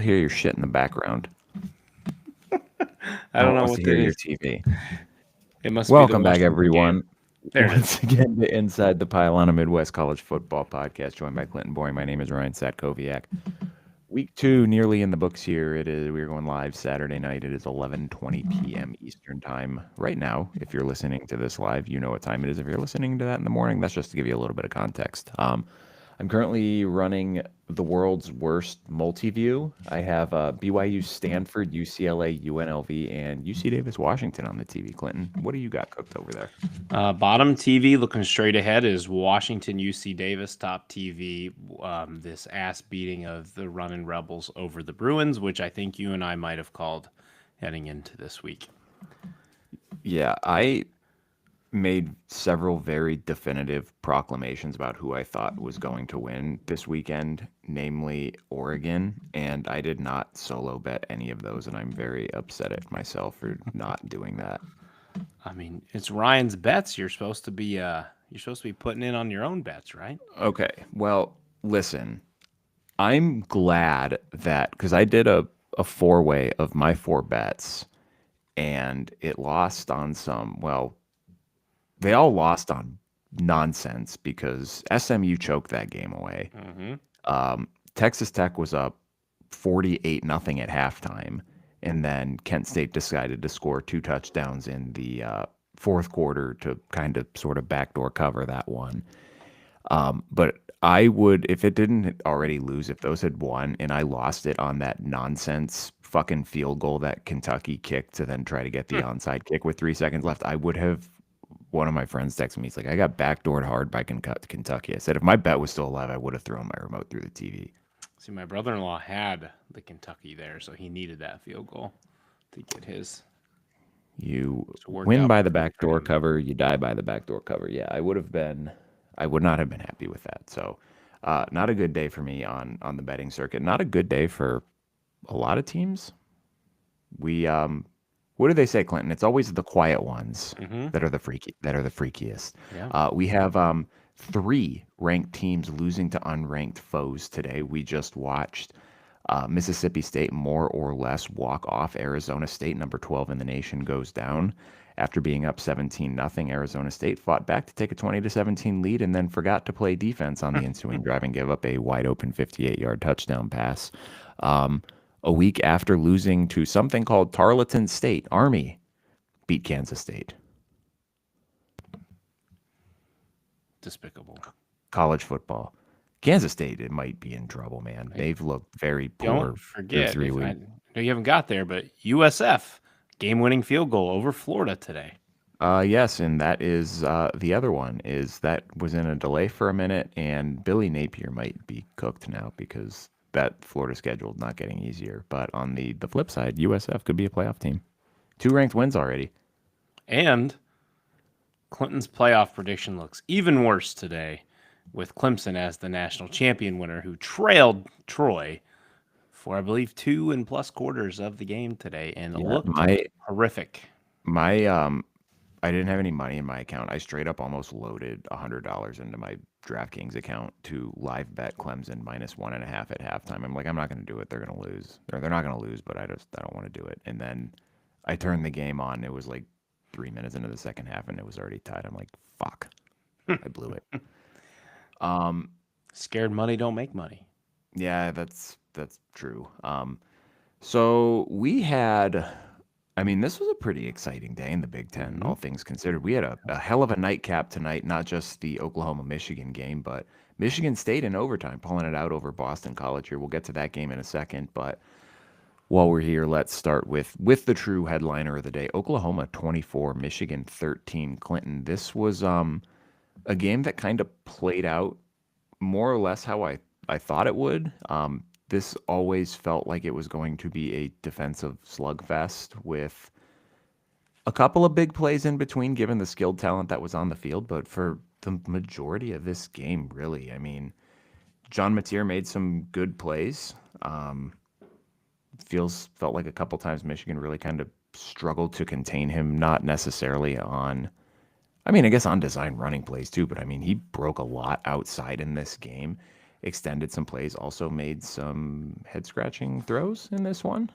hear your shit in the background. I No don't one know wants to what hear that your is. TV. It must be the Welcome back, Washington game. everyone. There it is. Once again to Inside the Pylon, a Midwest College Football podcast, joined by Clinton Boring. My name is Ryan Satkoviak. Week 2 nearly in the books here. We're going live Saturday night. It is 11:20 p.m. Eastern time right now. If you're listening to this live, you know what time it is. If you're listening to that in the morning, that's just to give you a little bit of context. I'm currently running the world's worst multi-view. I have BYU, Stanford, UCLA, UNLV, and UC Davis, Washington on the TV. Clinton, what do you got cooked over there? Bottom TV looking straight ahead is Washington UC Davis. Top TV, this ass beating of the running Rebels over the Bruins, which I think you and I might have called heading into this week. Yeah, I made several very definitive proclamations about who I thought was going to win this weekend, namely Oregon, and I did not solo bet any of those, and I'm very upset at myself for not doing that. I mean, it's Ryan's bets. You're supposed to be putting in on your own bets, right? Okay, well, listen, I'm glad that because I did a four-way of my four bets, and it lost on some, well, they all lost on nonsense because SMU choked that game away. Mm-hmm. Texas Tech was up 48 nothing at halftime, and then Kent State decided to score two touchdowns in the fourth quarter to kind of sort of backdoor cover that one. But I would, if it didn't already lose, if those had won and I lost it on that nonsense fucking field goal that Kentucky kicked to then try to get the onside kick with 3 seconds left, I would have. One of my friends texted me. He's like, I got backdoored hard by Kentucky. I said, if my bet was still alive, I would have thrown my remote through the TV. See, my brother-in-law had the Kentucky there, so he needed that field goal to get his. You So it worked win out by the perfect for backdoor him. cover, you die by the backdoor cover. Yeah, I would not have been happy with that. So, not a good day for me on the betting circuit. Not a good day for a lot of teams. We what do they say, Clinton? It's always the quiet ones Mm-hmm. that are the freakiest. Yeah. We have three ranked teams losing to unranked foes today. We just watched Mississippi State more or less walk off Arizona State. Number 12 in the nation goes down after being up 17-0. Arizona State fought back to take a 20-17 lead and then forgot to play defense on the ensuing drive and give up a wide open 58-yard touchdown pass. A week after losing to something called Tarleton State, Army beat Kansas State. Despicable. College football. Kansas State, it might be in trouble, man. Hey, They've looked very don't poor through forget, three if I weeks. know you haven't got there, but USF game-winning field goal over Florida today. Yes, and that is the other one is that was in a delay for a minute, and Billy Napier might be cooked now because that Florida schedule not getting easier. But on the flip side, USF could be a playoff team. 2 ranked wins already. And Clinton's playoff prediction looks even worse today, with Clemson as the national champion winner, who trailed Troy for, I believe, 2+ quarters of the game today, and it Yeah, looked horrific. my I didn't have any money in my account. I straight up almost loaded $100 into my DraftKings account to live bet Clemson -1.5 at halftime. I'm like, I'm not going to do it. They're going to lose. They're not going to lose, but I don't want to do it. And then I turned the game on. It was like 3 minutes into the second half, and it was already tied. I'm like, fuck, I blew it. Scared money don't make money. Yeah, that's true. So we had, I mean, this was a pretty exciting day in the Big Ten, all things considered. We had a hell of a nightcap tonight, not just the Oklahoma-Michigan game, but Michigan State in overtime, pulling it out over Boston College here. We'll get to that game in a second, but while we're here, let's start with the true headliner of the day. Oklahoma 24, Michigan 13. Clinton, this was a game that kind of played out more or less how I thought it would. This always felt like it was going to be a defensive slugfest with a couple of big plays in between, given the skilled talent that was on the field. But for the majority of this game, really, I mean, John Mateer made some good plays. Felt like a couple times Michigan really kind of struggled to contain him, not necessarily on, I mean, I guess on design running plays too, but I mean, he broke a lot outside in this game. extended some plays, also made some head-scratching throws in this one.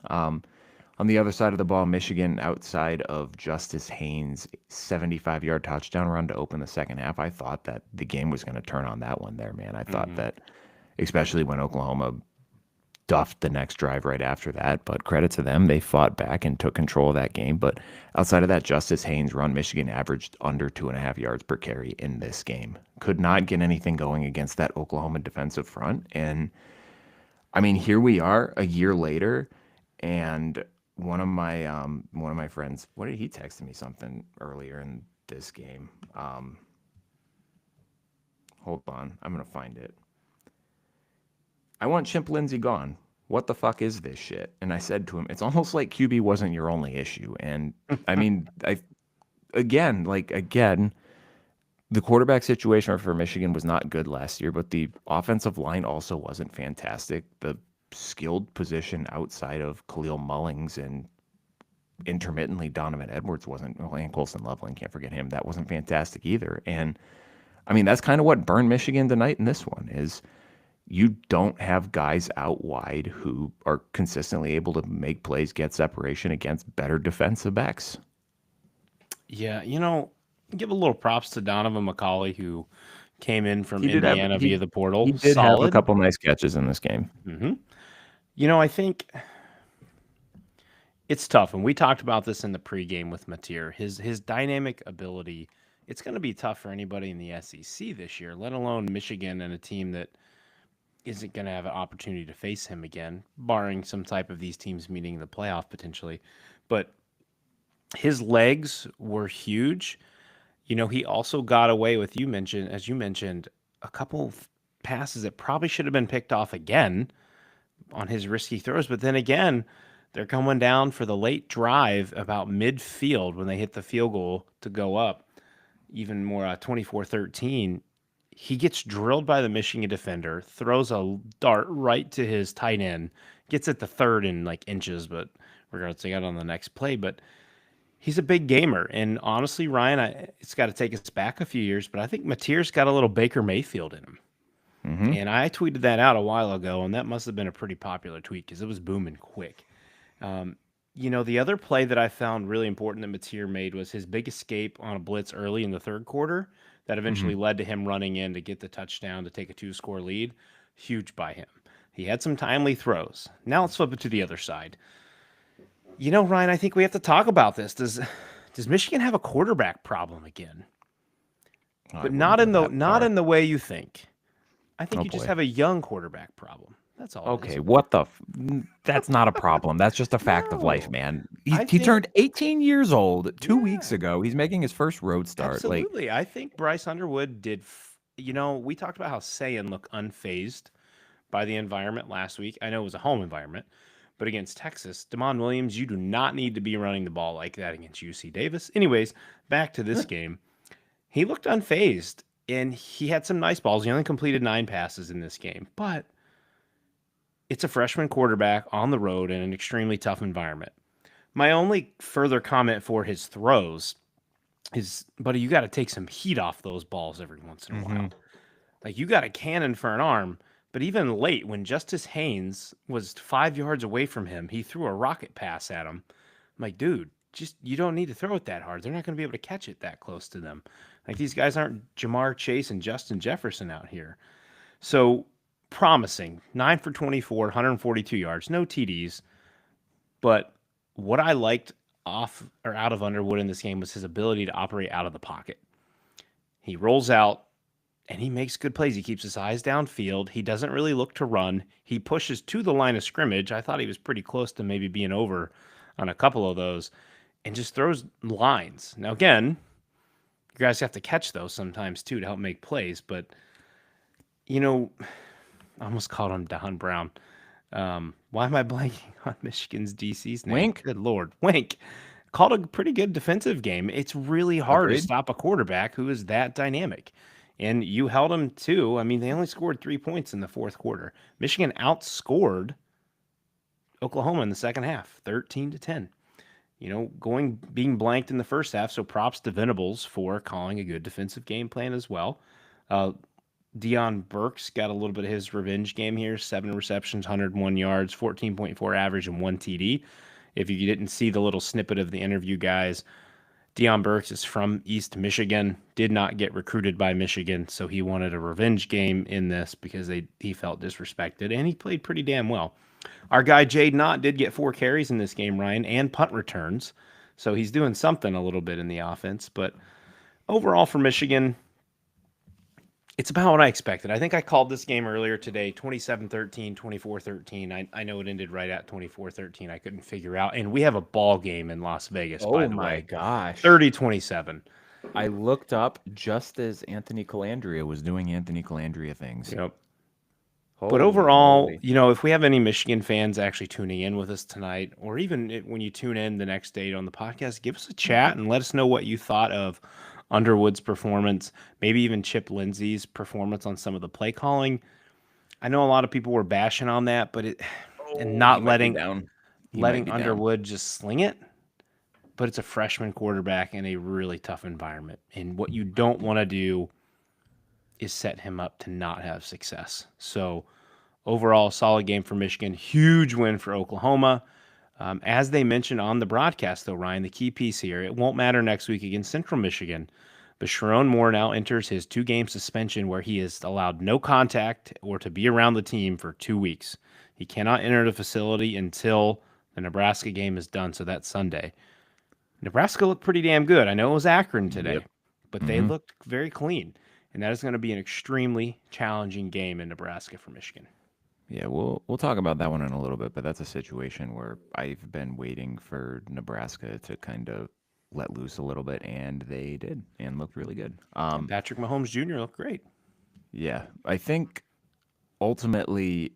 On the other side of the ball, Michigan, outside of Justice Haynes' 75-yard touchdown run to open the second half, I thought that the game was going to turn on that one there, man. I thought that, especially when Oklahoma duffed the next drive right after that, but credit to them, they fought back and took control of that game. But outside of that Justice Haynes run, Michigan averaged under 2.5 yards per carry in this game. Could not get anything going against that Oklahoma defensive front. And I mean, here we are a year later, and one of my friends, what did he text me something earlier in this game? Hold on, I'm gonna find it. I want Chimp Lindsey gone. What the fuck is this shit? And I said to him, it's almost like QB wasn't your only issue. And I mean, again, the quarterback situation for Michigan was not good last year, but the offensive line also wasn't fantastic. The skilled position outside of Khalil Mullings and intermittently Donovan Edwards wasn't, and Colson Loveland, can't forget him. That wasn't fantastic either. And I mean, that's kind of what burned Michigan tonight in this one is you don't have guys out wide who are consistently able to make plays, get separation against better defensive backs. Yeah, give a little props to Donovan McCauley, who came in from Indiana via the portal. He did have a couple nice catches in this game. I think it's tough, and we talked about this in the pregame with Mateer. His dynamic ability, it's going to be tough for anybody in the SEC this year, let alone Michigan and a team that isn't going to have an opportunity to face him again, barring some type of these teams meeting the playoff potentially. But his legs were huge. He also got away with, as you mentioned, a couple of passes that probably should have been picked off again on his risky throws. But then again, they're coming down for the late drive about midfield when they hit the field goal to go up, even more 24-13. He gets drilled by the Michigan defender, throws a dart right to his tight end, gets it to third in like inches, but regardless, they got on the next play. But he's a big gamer. And honestly, Ryan, it's got to take us back a few years, but I think Mateer's got a little Baker Mayfield in him. And I tweeted that out a while ago, and that must have been a pretty popular tweet because it was booming quick. The other play that I found really important that Mateer made was his big escape on a blitz early in the third quarter that eventually led to him running in to get the touchdown to take a 2-score lead. Huge by him. He had some timely throws. Now let's flip it to the other side. Ryan, I think we have to talk about this. Does Michigan have a quarterback problem again? But not in the way you think. I think you just have a young quarterback problem. That's all. Okay, that's not a problem. That's just a fact of life, man. He turned 18 years old 2 weeks ago. He's making his first road start. Absolutely. I think Bryce Underwood did. We talked about how Sayan looked unfazed by the environment last week. I know it was a home environment, but against Texas, Damon Williams, you do not need to be running the ball like that against UC Davis. Anyways, back to this game. He looked unfazed, and he had some nice balls. He only completed 9 passes in this game, but it's a freshman quarterback on the road in an extremely tough environment. My only further comment for his throws is, buddy, you got to take some heat off those balls every once in a while. Like, you got a cannon for an arm, but even late when Justice Haynes was 5 yards away from him, he threw a rocket pass at him. I'm like, dude, you don't need to throw it that hard. They're not going to be able to catch it that close to them. Like, these guys aren't Jamar Chase and Justin Jefferson out here. So promising, 9 for 24, 142 yards, no TDs. But what I liked out of Underwood in this game was his ability to operate out of the pocket. He rolls out and he makes good plays. He keeps his eyes downfield. He doesn't really look to run. He pushes to the line of scrimmage. I thought he was pretty close to maybe being over on a couple of those, and just throws lines. Now, again, you guys have to catch those sometimes too to help make plays. But, I almost called him Don Brown. Why am I blanking on Michigan's DC's name? Wink? Good Lord. Wink. Called a pretty good defensive game. It's really hard to stop a quarterback who is that dynamic. And you held them too. I mean, they only scored 3 points in the fourth quarter. Michigan outscored Oklahoma in the second half, 13-10. Being blanked in the first half. So props to Venables for calling a good defensive game plan as well. Deion Burks got a little bit of his revenge game here. 7 receptions, 101 yards, 14.4 average, and 1 TD. If you didn't see the little snippet of the interview, guys, Deion Burks is from East Michigan, did not get recruited by Michigan, so he wanted a revenge game in this because he felt disrespected, and he played pretty damn well. Our guy Jade Knott did get 4 carries in this game, Ryan, and punt returns, so he's doing something a little bit in the offense. But overall for Michigan, it's about what I expected. I think I called this game earlier today, 27-13, 24-13. I know it ended right at 24-13. I couldn't figure out. And we have a ball game in Las Vegas, by Oh the my way. gosh. 30-27. I looked up just as Anthony Calandria was doing Anthony Calandria things. Yep. But Holy overall, moly. if we have any Michigan fans actually tuning in with us tonight, or even when you tune in the next day on the podcast, give us a chat and let us know what you thought of Underwood's performance, maybe even Chip Lindsey's performance on some of the play calling. I know a lot of people were bashing on that, but and not He might be letting down. He might be down. Underwood just sling it. But it's a freshman quarterback in a really tough environment, and what you don't want to do is set him up to not have success. So overall, solid game for Michigan. Huge win for Oklahoma. As they mentioned on the broadcast, though, Ryan, the key piece here, it won't matter next week against Central Michigan. But Sharon Moore now enters his 2-game suspension where he is allowed no contact or to be around the team for 2 weeks. He cannot enter the facility until the Nebraska game is done, so that's Sunday. Nebraska looked pretty damn good. I know it was Akron today, but they looked very clean. And that is going to be an extremely challenging game in Nebraska for Michigan. Yeah, we'll talk about that one in a little bit, but that's a situation where I've been waiting for Nebraska to kind of let loose a little bit, and they did, and looked really good. And Patrick Mahomes Jr. looked great. Yeah, I think ultimately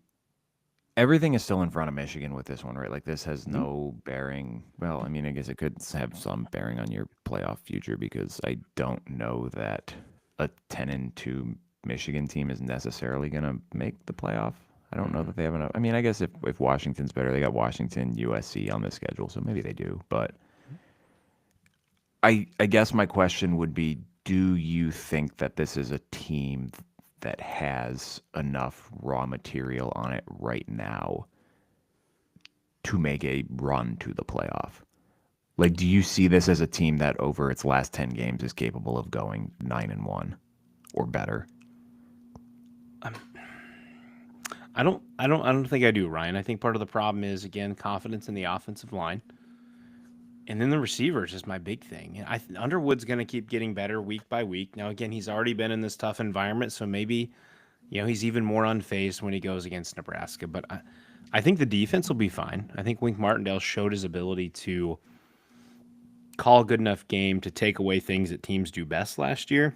everything is still in front of Michigan with this one, right? Like this has no bearing. Well, I mean, I guess it could have some bearing on your playoff future because I don't know that a 10-2 Michigan team is necessarily going to make the playoff. I don't know that they have enough. I mean, I guess if Washington's better, they got Washington, USC on the schedule, so maybe they do. But I guess my question would be, do you think that this is a team that has enough raw material on it right now to make a run to the playoff? Like, do you see this as a team that over its last 10 games is capable of going 9-1 or better? I don't think I do, Ryan. I think part of the problem is, again, confidence in the offensive line. And then the receivers is my big thing. Underwood's going to keep getting better week by week. Now, again, he's already been in this tough environment, so maybe, he's even more unfazed when he goes against Nebraska. But I think the defense will be fine. I think Wink Martindale showed his ability to call a good enough game to take away things that teams do best last year.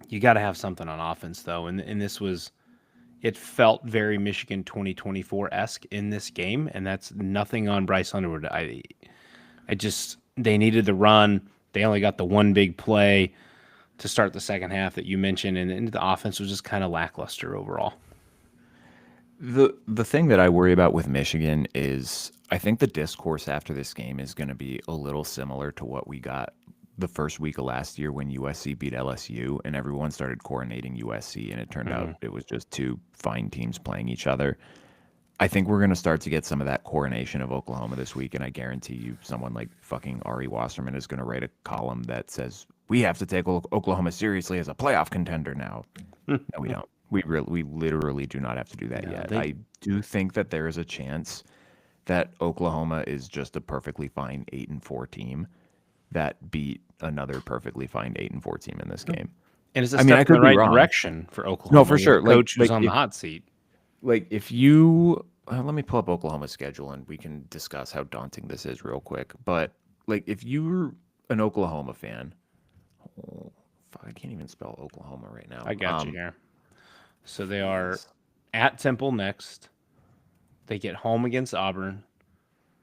You got to have something on offense, though. And this was, it felt very Michigan 2024-esque in this game, and that's nothing on Bryce Underwood. They needed the run. They only got the one big play to start the second half that you mentioned, and the offense was just kind of lackluster overall. The thing that I worry about with Michigan is I think the discourse after this game is going to be a little similar to what we got the first week of last year when USC beat LSU and everyone started coronating USC, and it turned out it was just two fine teams playing each other. I think we're going to start to get some of that coronation of Oklahoma this week, and I guarantee you someone like fucking Ari Wasserman is going to write a column that says, we have to take Oklahoma seriously as a playoff contender now. No, we don't. We literally do not have to do that yet. I do think that there is a chance that Oklahoma is just a perfectly fine 8-4 team that beat another perfectly fine 8-4 team in this game. And it's a step in the right direction for Oklahoma. No, for sure. Coach who's on the hot seat. Like if you let me pull up Oklahoma's schedule and we can discuss how daunting this is real quick. But like if you're an Oklahoma fan, I can't even spell Oklahoma right now. I got you here. So they are at Temple next. They get home against Auburn.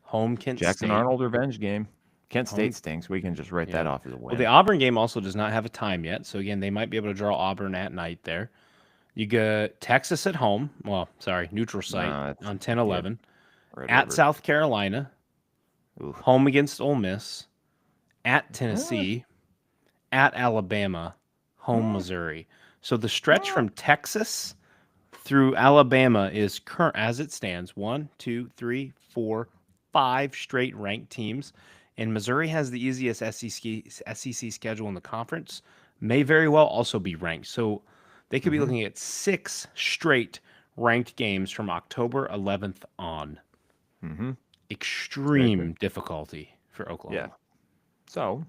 Home Kent State. Jackson Arnold revenge game. Kent State stinks. We can just write that off as a win. Well, the Auburn game also does not have a time yet. So again, they might be able to draw Auburn at night there. You get Texas at home. Well, sorry, neutral site on 10-11. At South Carolina. Oof. Home against Ole Miss. At Tennessee. At Alabama. Home Missouri. So the stretch from Texas through Alabama is current as it stands. 1, 2, 3, 4, 5 straight ranked teams, and Missouri has the easiest SEC schedule in the conference. May very well also be ranked. So they could be looking at 6 straight ranked games from October 11th on. Mm-hmm. Extreme difficulty for Yeah. Oklahoma. So,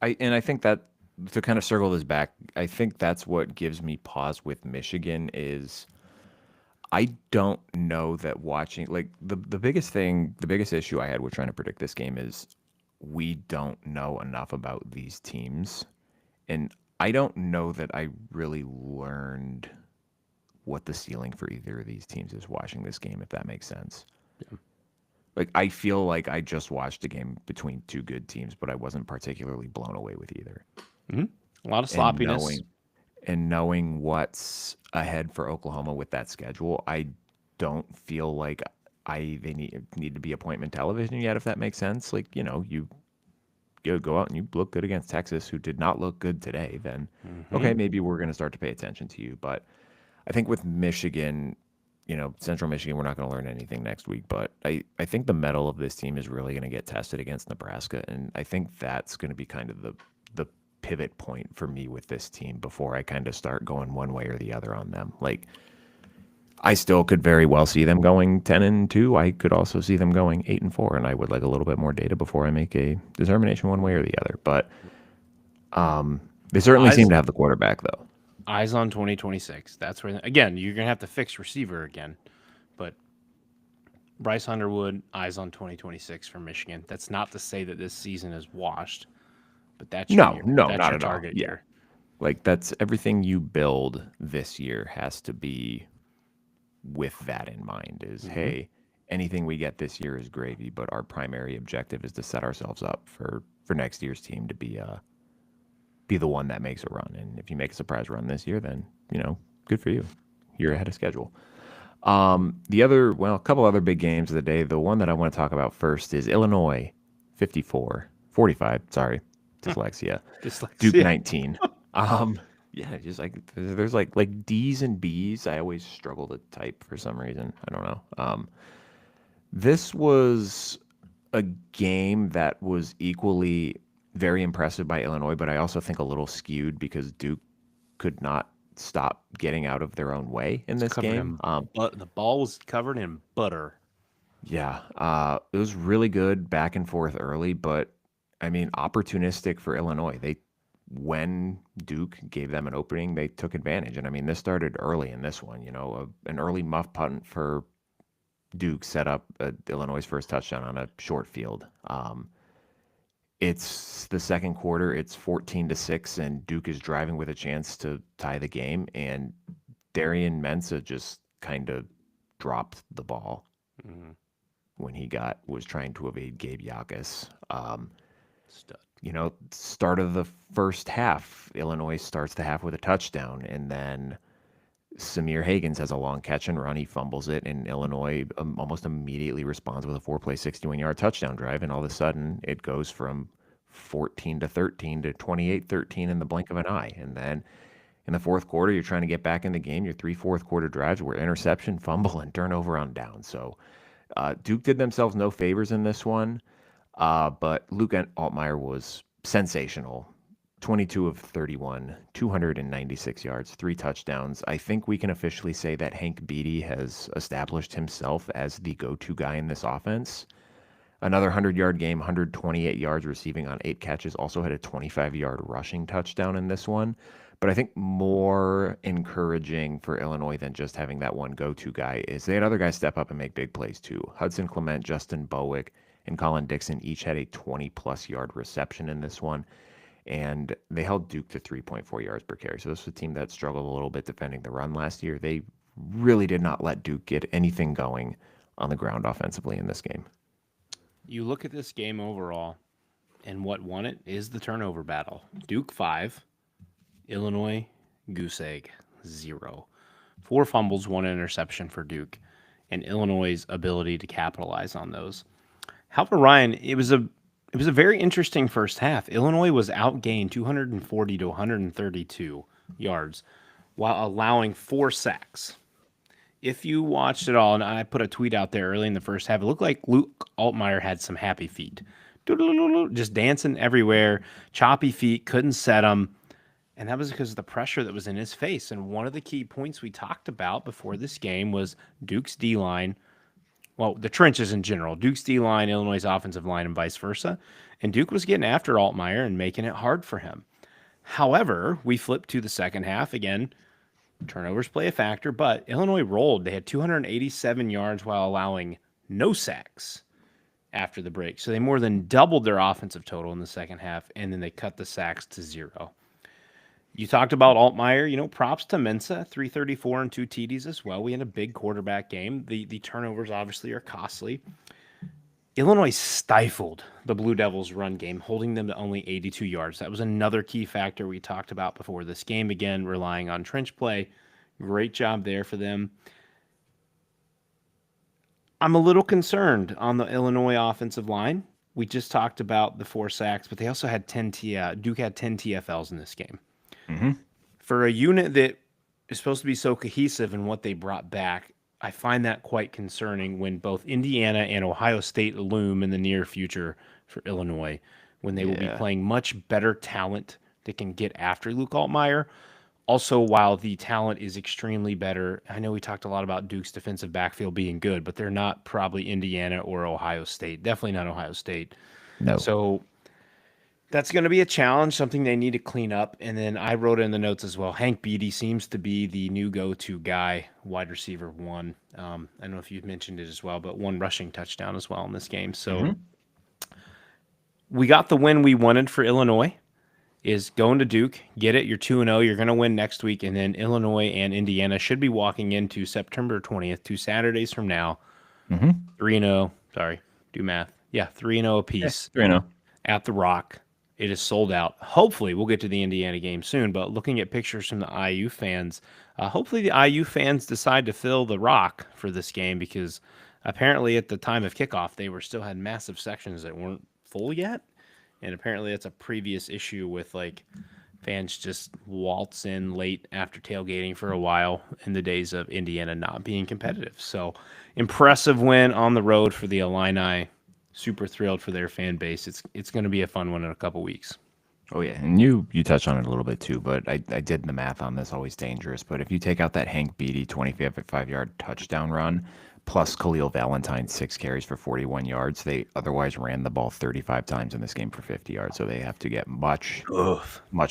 I think that to kind of circle this back, I think that's what gives me pause with Michigan is I don't know that watching like the biggest thing, the biggest issue I had with trying to predict this game is we don't know enough about these teams. And I don't know that I really learned what the ceiling for either of these teams is watching this game, if that makes sense. Yeah. Like I feel like I just watched a game between two good teams, but I wasn't particularly blown away with either. A lot of And sloppiness. knowing what's ahead for Oklahoma with that schedule, I don't feel like they need to be appointment television yet, if that makes sense. Like, you go out and you look good against Texas, who did not look good today, then okay, maybe we're going to start to pay attention to you. But I think with Michigan, Central Michigan, we're not going to learn anything next week. But I think the mettle of this team is really going to get tested against Nebraska. And I think that's going to be kind of the pivot point for me with this team before I kind of start going one way or the other on them. Like, I still could very well see them going 10-2. I could also see them going 8-4, and I would like a little bit more data before I make a determination one way or the other. But they certainly seem to have the quarterback, though. Eyes on 2026. That's where, again, you're going to have to fix receiver again. But Bryce Underwood, eyes on 2026 for Michigan. That's not to say that this season is washed, but that's No, that's not your at all. target Yeah. year. Like, that's everything you build this year has to be with that in mind is, hey, anything we get this year is gravy, but our primary objective is to set ourselves up for next year's team to be the one that makes a run. And if you make a surprise run this year, then, good for you. You're ahead of schedule. A couple other big games of the day. The one that I want to talk about first is Illinois 45, sorry, dyslexia. Duke 19. Yeah, just like there's like D's and B's. I always struggle to type for some reason. I don't know. This was a game that was equally very impressive by Illinois, but I also think a little skewed because Duke could not stop getting out of their own way in this game. But the ball was covered in butter. Yeah, it was really good back and forth early, but I mean, opportunistic for Illinois. When Duke gave them an opening, they took advantage. And I mean, this started early in this one. An early muff punt for Duke set up Illinois' first touchdown on a short field. It's the second quarter. It's 14-6, and Duke is driving with a chance to tie the game. And Darian Mensah just kind of dropped the ball when he was trying to evade Gabe Yakas. Stud. Start of the first half, Illinois starts the half with a touchdown, and then Samir Hagans has a long catch and run. He fumbles it, and Illinois almost immediately responds with a 4-play, 61-yard touchdown drive, and all of a sudden it goes from 14-13 to 28-13 in the blink of an eye. And then in the fourth quarter, you're trying to get back in the game. Your 3 fourth quarter drives were interception, fumble, and turnover on down. So Duke did themselves no favors in this one. But Luke Altmyer was sensational. 22 of 31, 296 yards, 3 touchdowns. I think we can officially say that Hank Beatty has established himself as the go-to guy in this offense. Another 100-yard game, 128 yards receiving on 8 catches. Also had a 25-yard rushing touchdown in this one. But I think more encouraging for Illinois than just having that one go-to guy is they had other guys step up and make big plays too. Hudson Clement, Justin Bowick, and Colin Dixon each had a 20-plus yard reception in this one. And they held Duke to 3.4 yards per carry. So this was a team that struggled a little bit defending the run last year. They really did not let Duke get anything going on the ground offensively in this game. You look at this game overall, and what won it is the turnover battle. Duke 5, Illinois goose egg 0. 4 fumbles, 1 interception for Duke, and Illinois' ability to capitalize on those. However, Ryan, it was a very interesting first half. Illinois was outgained 240 to 132 yards while allowing 4 sacks. If you watched it all, and I put a tweet out there early in the first half, it looked like Luke Altmyer had some happy feet. Just dancing everywhere, choppy feet, couldn't set them. And that was because of the pressure that was in his face. And one of the key points we talked about before this game was Duke's D-line. Well, the trenches in general. Duke's D-line, Illinois' offensive line, and vice versa. And Duke was getting after Altmyer and making it hard for him. However, we flipped to the second half. Again, turnovers play a factor, but Illinois rolled. They had 287 yards while allowing no sacks after the break. So they more than doubled their offensive total in the second half, and then they cut the sacks to 0. You talked about Altmyer. Props to Mensa, 334 and 2 TDs as well. We had a big quarterback game. The turnovers obviously are costly. Illinois stifled the Blue Devils' run game, holding them to only 82 yards. That was another key factor we talked about before this game. Again, relying on trench play. Great job there for them. I'm a little concerned on the Illinois offensive line. We just talked about the 4 sacks, but they also had Duke had 10 TFLs in this game. Mm-hmm. For a unit that is supposed to be so cohesive in what they brought back, I find that quite concerning when both Indiana and Ohio State loom in the near future for Illinois, when they will be playing much better talent that can get after Luke Altmyer. Also, while the talent is extremely better, I know we talked a lot about Duke's defensive backfield being good, but they're not probably Indiana or Ohio State. Definitely not Ohio State. No. So that's going to be a challenge, something they need to clean up. And then I wrote in the notes as well, Hank Beatty seems to be the new go-to guy, wide receiver 1. I don't know if you've mentioned it as well, but 1 rushing touchdown as well in this game. So we got the win we wanted for Illinois, is going to Duke, get it, you're 2-0, you're going to win next week. And then Illinois and Indiana should be walking into September 20th, 2 Saturdays from now, 3-0. Sorry, do math. Yeah, 3-0 apiece. 3-0. At the Rock. It is sold out. Hopefully, we'll get to the Indiana game soon, but looking at pictures from the IU fans, hopefully the IU fans decide to fill the Rock for this game, because apparently at the time of kickoff, they still had massive sections that weren't full yet, and apparently that's a previous issue with fans just waltz in late after tailgating for a while in the days of Indiana not being competitive. So impressive win on the road for the Illini. Super thrilled for their fan base. It's going to be a fun one in a couple weeks. Oh, yeah. And you touched on it a little bit too, but I did the math on this, always dangerous. But if you take out that Hank Beatty 25-yard touchdown run, plus Khalil Valentine's 6 carries for 41 yards, they otherwise ran the ball 35 times in this game for 50 yards. So they have to get much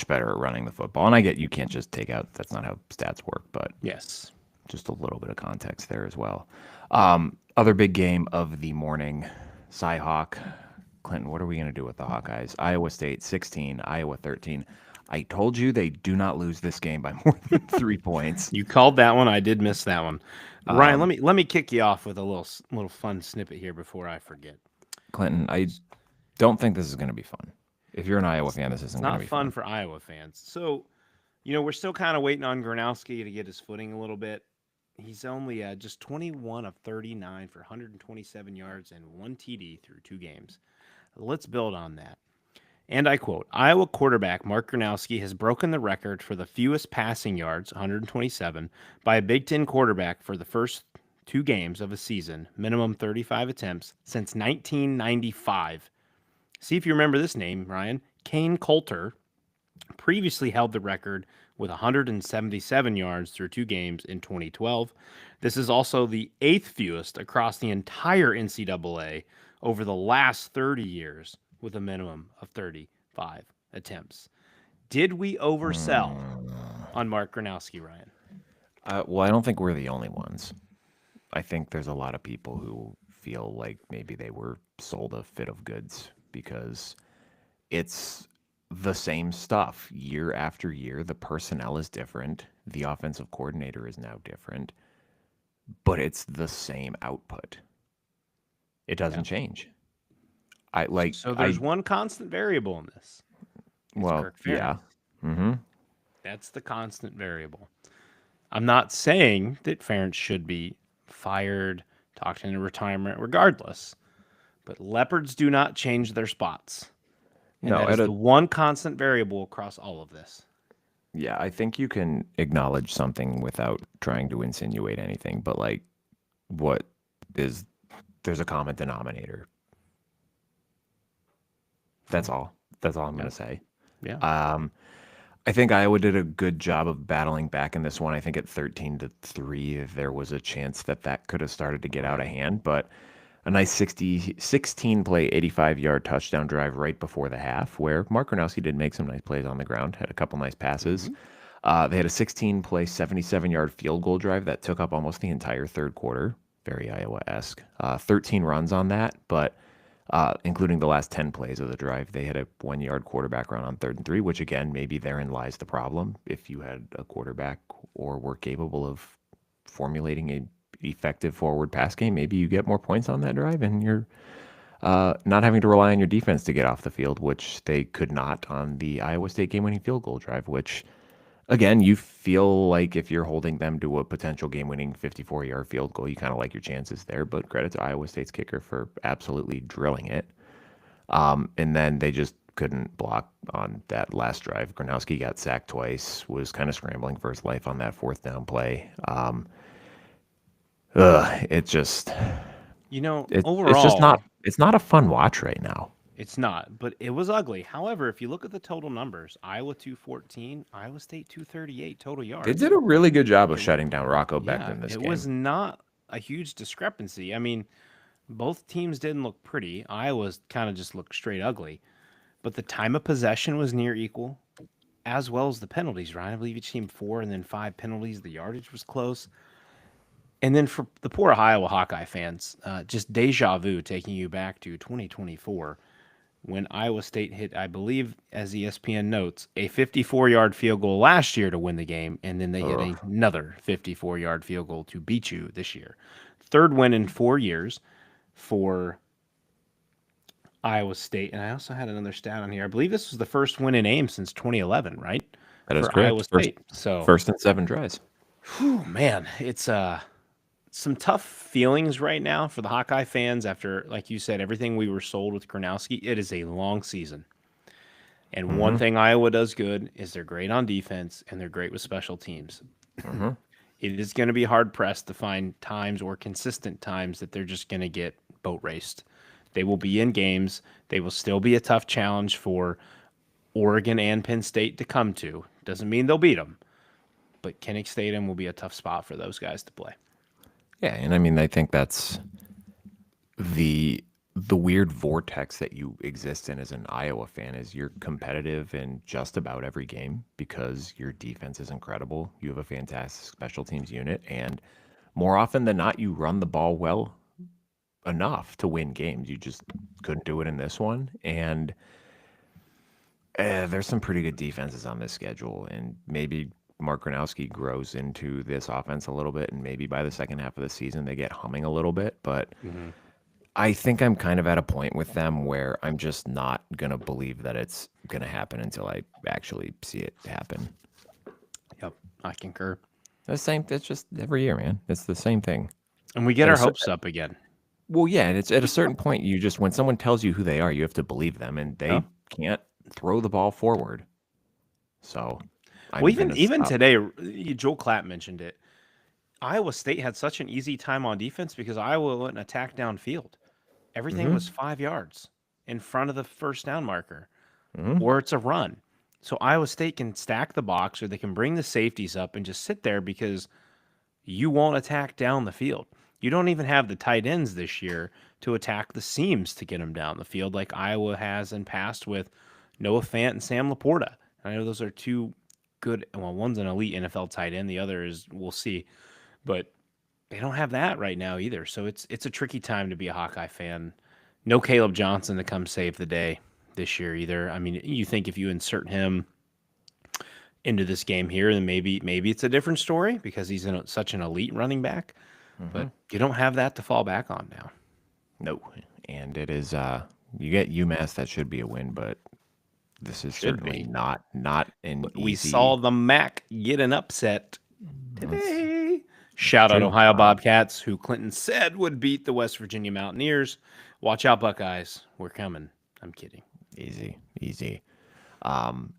better at running the football. And I get you can't just take out, that's not how stats work, but yes, just a little bit of context there as well. Other big game of the morning, Cy-Hawk. Clinton, what are we going to do with the Hawkeyes? Iowa State 16, Iowa 13. I told you they do not lose this game by more than 3 points. You called that one. I did miss that one. Ryan, let me kick you off with a little fun snippet here before I forget. Clinton, I don't think this is going to be fun. If you're an Iowa fan, this isn't going to be fun. Not fun for Iowa fans. So, we're still kind of waiting on Gronowski to get his footing a little bit. He's only just 21 of 39 for 127 yards and 1 TD through 2 games. Let's build on that. And I quote, Iowa quarterback Mark Gronowski has broken the record for the fewest passing yards, 127, by a Big Ten quarterback for the first 2 games of a season, minimum 35 attempts, since 1995. See if you remember this name, Ryan. Kane Coulter previously held the record with 177 yards through 2 games in 2012. This is also the 8th fewest across the entire NCAA over the last 30 years, with a minimum of 35 attempts. Did we oversell on Mark Gronowski, Ryan? Well, I don't think we're the only ones. I think there's a lot of people who feel like maybe they were sold a fit of goods, because it's the same stuff year after year. The personnel is different. The offensive coordinator is now different, but it's the same output. It doesn't change. So there's one constant variable in this. Yeah. Mm-hmm. That's the constant variable. I'm not saying that Ferentz should be fired, talked into retirement, regardless. But Leopards do not change their spots. And that is the one constant variable across all of this. Yeah, I think you can acknowledge something without trying to insinuate anything, but like what is there's a common denominator. That's all. That's all I'm going Yeah, to say. yeah. Um, I think Iowa did a good job of battling back in this one. I think at 13-3, there was a chance that that could have started to get out of hand, but a nice 16 play, 85-yard touchdown drive right before the half, where Mark Gronowski did make some nice plays on the ground, had a couple nice passes. Hmm. They had a 16 play, 77-yard field goal drive that took up almost the entire third quarter. Very Iowa esque. 13 runs on that, but including the last 10 plays of the drive, they had a 1-yard quarterback run on 3rd and 3, which again, maybe therein lies the problem. If you had a quarterback or were capable of formulating a effective forward pass game, maybe you get more points on that drive and you're not having to rely on your defense to get off the field, which they could not on the Iowa State game-winning field goal drive, which again, you feel like if you're holding them to a potential game-winning 54-yard field goal, you kind of like your chances there. But credit to Iowa State's kicker for absolutely drilling it. And then they just couldn't block on that last drive. Gronowski got sacked twice, was kind of scrambling for his life on that 4th down play. It just it's just Overall, not a fun watch right now. it's not, but it was ugly. However, if you look at the total numbers, Iowa 214, Iowa State 238 total They yards. did a really good job of It, shutting down Rocco Becht yeah, in this it game. was not a huge discrepancy. I mean, both teams didn't look pretty. Iowa's kind of just looked straight ugly, but the time of possession was near equal, as well as the penalties, right? I believe each team 4 and then 5 penalties. The yardage was close. And then for the poor Iowa Hawkeye fans, just deja vu taking you back to 2024 when Iowa State hit, I believe, as ESPN notes, a 54-yard field goal last year to win the game, and then they hit Ugh. another 54-yard field goal to beat you this year. Third win in 4 years for Iowa State. And I also had another stat on here. I believe this was the first win in Ames since 2011, right? That is For Iowa correct. First, State. So, first and 7 tries. whew, man, it's some tough feelings right now for the Hawkeye fans after, like you said, everything we were sold with Kronowski. It is a long season. And one Mm-hmm. thing Iowa does good is they're great on defense and they're great with special teams. Mm-hmm. It is going to be hard pressed to find times or consistent times that they're just going to get boat raced. They will be in games. They will still be a tough challenge for Oregon and Penn State to come to. Doesn't mean they'll beat them, but Kinnick Stadium will be a tough spot for those guys to play. Yeah, and I mean, I think that's the weird vortex that you exist in as an Iowa fan is you're competitive in just about every game because your defense is incredible. You have a fantastic special teams unit, and more often than not, you run the ball well enough to win games. You just couldn't do it in this one, and there's some pretty good defenses on this schedule, and maybe Mark Gronowski grows into this offense a little bit, and maybe by the second half of the season they get humming a little bit. But Mm-hmm. I think I'm kind of at a point with them where I'm just not gonna believe that it's gonna happen until I actually see it happen. Yep, I concur. The same. It's just every year, man. It's the same thing. And we get At a our cer- hopes up again. well, yeah, and it's at a certain point you just when someone tells you who they are, you have to believe them, and Yeah. they can't throw the ball forward. So Well, I'm gonna even stop. today, Joel Klatt mentioned it. Iowa State had such an easy time on defense because Iowa went and attacked downfield. Everything Hmm. was 5 yards in front of the first down marker, Hmm. or it's a run. So Iowa State can stack the box, or they can bring the safeties up and just sit there because you won't attack down the field. You don't even have the tight ends this year to attack the seams to get them down the field like Iowa has in past with Noah Fant and Sam Laporta. I know those are two good. Well, one's an elite NFL tight end, the other is we'll see, but they don't have that right now either. So it's a tricky time to be a Hawkeye fan. No Caleb Johnson to come save the day this year either. I mean, you think if you insert him into this game here, then maybe it's a different story because he's such an elite running back. Hmm. But you don't have that to fall back on now. No, and it is. You get UMass, that should be a win, but this is Should certainly be. not an But we saw easy. the MAC get an upset That's today. Shout out true. Ohio Bobcats, who Clinton said would beat the West Virginia Mountaineers. Watch out, Buckeyes. We're coming. I'm kidding. Easy, easy. Um,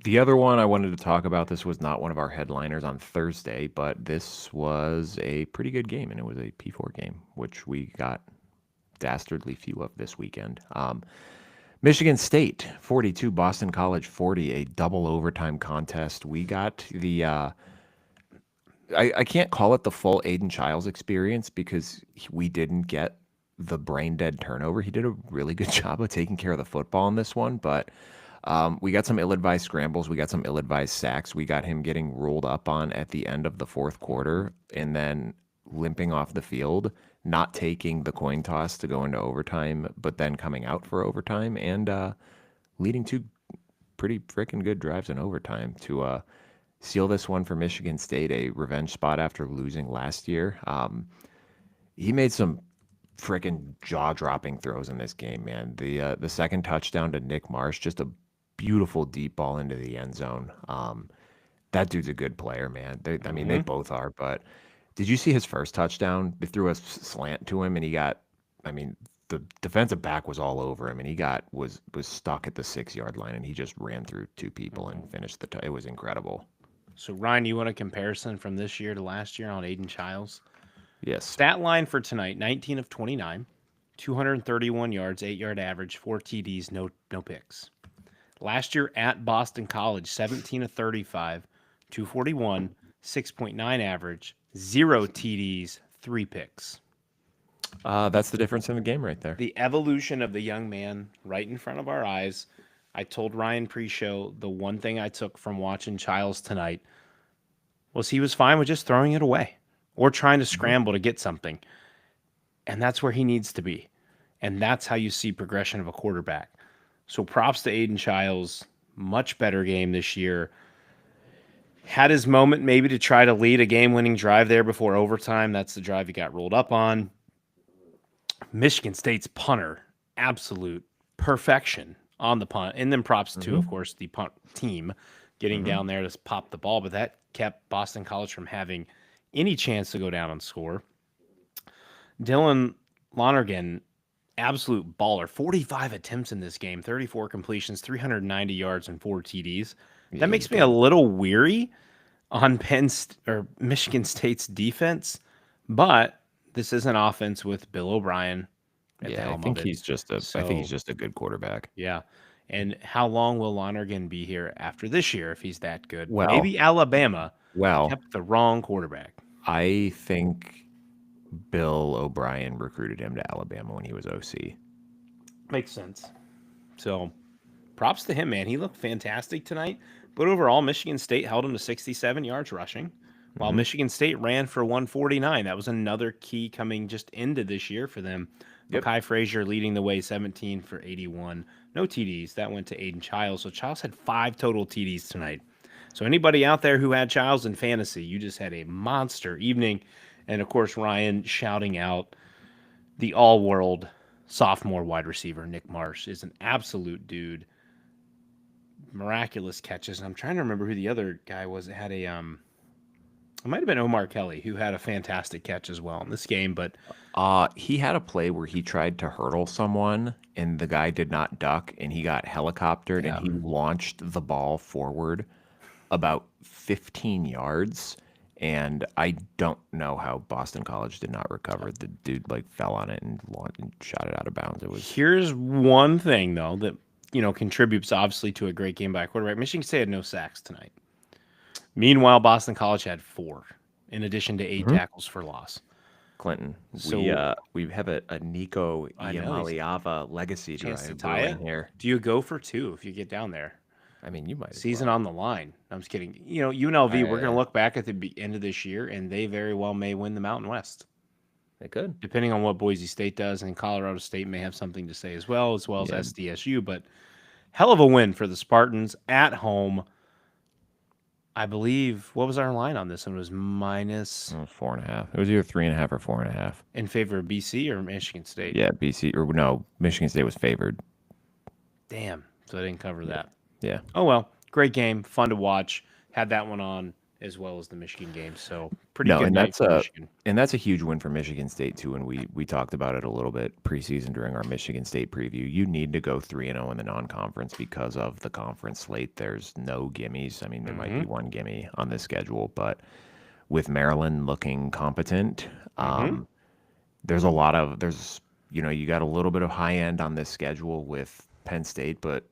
The other one I wanted to talk about, this was not one of our headliners on Thursday, but this was a pretty good game, and it was a P4 game, which we got dastardly few of this weekend. Michigan State 42, Boston College 40, a double overtime contest. We got the I can't call it the full Aiden Childs experience because we didn't get the brain dead turnover. He did a really good job of taking care of the football in this one, but we got some ill-advised scrambles. We got some ill-advised sacks. We got him getting rolled up on at the end of the fourth quarter and then limping off the field, not taking the coin toss to go into overtime, but then coming out for overtime and leading two pretty freaking good drives in overtime to seal this one for Michigan State, a revenge spot after losing last year. He made some freaking jaw-dropping throws in this game, man. The second touchdown to Nick Marsh, just a beautiful deep ball into the end zone. That dude's a good player, man. I mean, they both are. But did you see his first touchdown? They threw a slant to him, and he got. I mean, the defensive back was all over him, and he was stuck at the 6-yard line, and he just ran through two people and finished it was incredible. So, Ryan, you want a comparison from this year to last year on Aiden Childs? Yes. Stat line for tonight, 19 of 29, 231 yards, 8-yard average, 4 TDs, no picks. Last year at Boston College, 17 of 35, 241, 6.9 average, 0 TDs, 3 picks. That's the difference in the game right there. The evolution of the young man right in front of our eyes. I told Ryan pre-show the one thing I took from watching Childs tonight was he was fine with just throwing it away or trying to scramble to get something. And that's where he needs to be. And that's how you see progression of a quarterback. So props to Aiden Childs. Much better game this year. Had his moment maybe to try to lead a game-winning drive there before overtime. That's the drive he got rolled up on. Michigan State's punter, absolute perfection on the punt. And then props to, of course, the punt team getting down there to pop the ball. But that kept Boston College from having any chance to go down and score. Dylan Lonergan, absolute baller. 45 attempts in this game, 34 completions, 390 yards, and 4 TDs. That makes me a little weary on Michigan State's defense, but this is an offense with Bill O'Brien. I think he's just a good quarterback. Yeah. And how long will Lonergan be here after this year if he's that good? Well, maybe Alabama kept the wrong quarterback. I think Bill O'Brien recruited him to Alabama when he was OC. Makes sense. So props to him, man. He looked fantastic tonight. But overall, Michigan State held him to 67 yards rushing, while Michigan State ran for 149. That was another key coming just into this year for them. Kai Frazier leading the way, 17 for 81. No TDs. That went to Aiden Childs. So Childs had 5 total TDs tonight. So anybody out there who had Childs in fantasy, you just had a monster evening. And, of course, Ryan shouting out the all-world sophomore wide receiver, Nick Marsh, is an absolute dude. Miraculous catches. And I'm trying to remember who the other guy was that had it might have been Omar Kelly, who had a fantastic catch as well in this game. But he had a play where he tried to hurdle someone, and the guy did not duck, and he got helicoptered, and he launched the ball forward about 15 yards. And I don't know how Boston College did not recover. The dude fell on it and shot it out of bounds. Here's one thing though that contributes obviously to a great game by a quarterback. Michigan State had no sacks tonight. Meanwhile, Boston College had 4, in addition to 8 tackles for loss. Clinton, so we have a Nico Iamaleava legacy drive brewing here. Do you go for 2 if you get down there? I mean, you might. Season on the line. I'm just kidding. UNLV, we're going to look back at the end of this year, and they very well may win the Mountain West. They could. Depending on what Boise State does, and Colorado State may have something to say as well as SDSU. But hell of a win for the Spartans at home. I believe, what was our line on this one? It was minus 4.5. It was either 3.5 or 4.5. In favor of BC or Michigan State? Yeah, BC, or no, Michigan State was favored. Damn. So I didn't cover that. Yeah. Oh, well. Great game. Fun to watch. Had that one on as well as the Michigan game. So pretty No, good night for Michigan. and that's a huge win for Michigan State too. And we talked about it a little bit preseason during our Michigan State preview. You need to go 3-0 in the non-conference because of the conference slate. There's no gimmies. I mean, there might be one gimme on this schedule, but with Maryland looking competent, there's you got a little bit of high end on this schedule with Penn State, but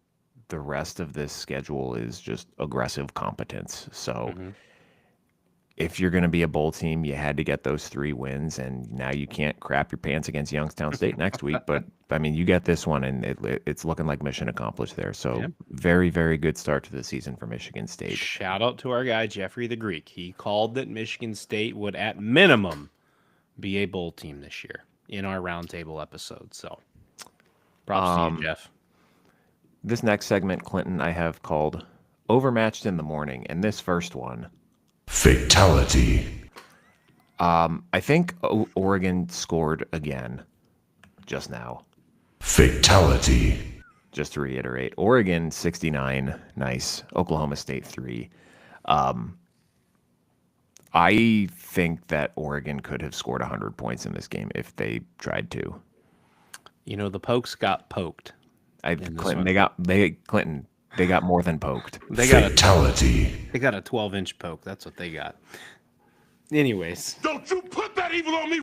the rest of this schedule is just aggressive competence. So if you're going to be a bowl team, you had to get those 3 wins, and now you can't crap your pants against Youngstown State next week. But I mean, you get this one, and it's looking like mission accomplished there. So very, very good start to the season for Michigan State. Shout out to our guy Jeffrey the Greek. He called that Michigan State would, at minimum, be a bowl team this year in our roundtable episode. So, props to you, Jeff. This next segment, Clinton, I have called Overmatched in the Morning, and this first one, Fatality. I think Oregon scored again just now. Fatality. Just to reiterate, Oregon 69, nice. Oklahoma State 3. I think that Oregon could have scored 100 points in this game if they tried to. You know, the Pokes got poked. Clinton, they got more than poked. They got Fatality. They got a 12-inch poke. That's what they got. Anyways. Don't you put that evil on me!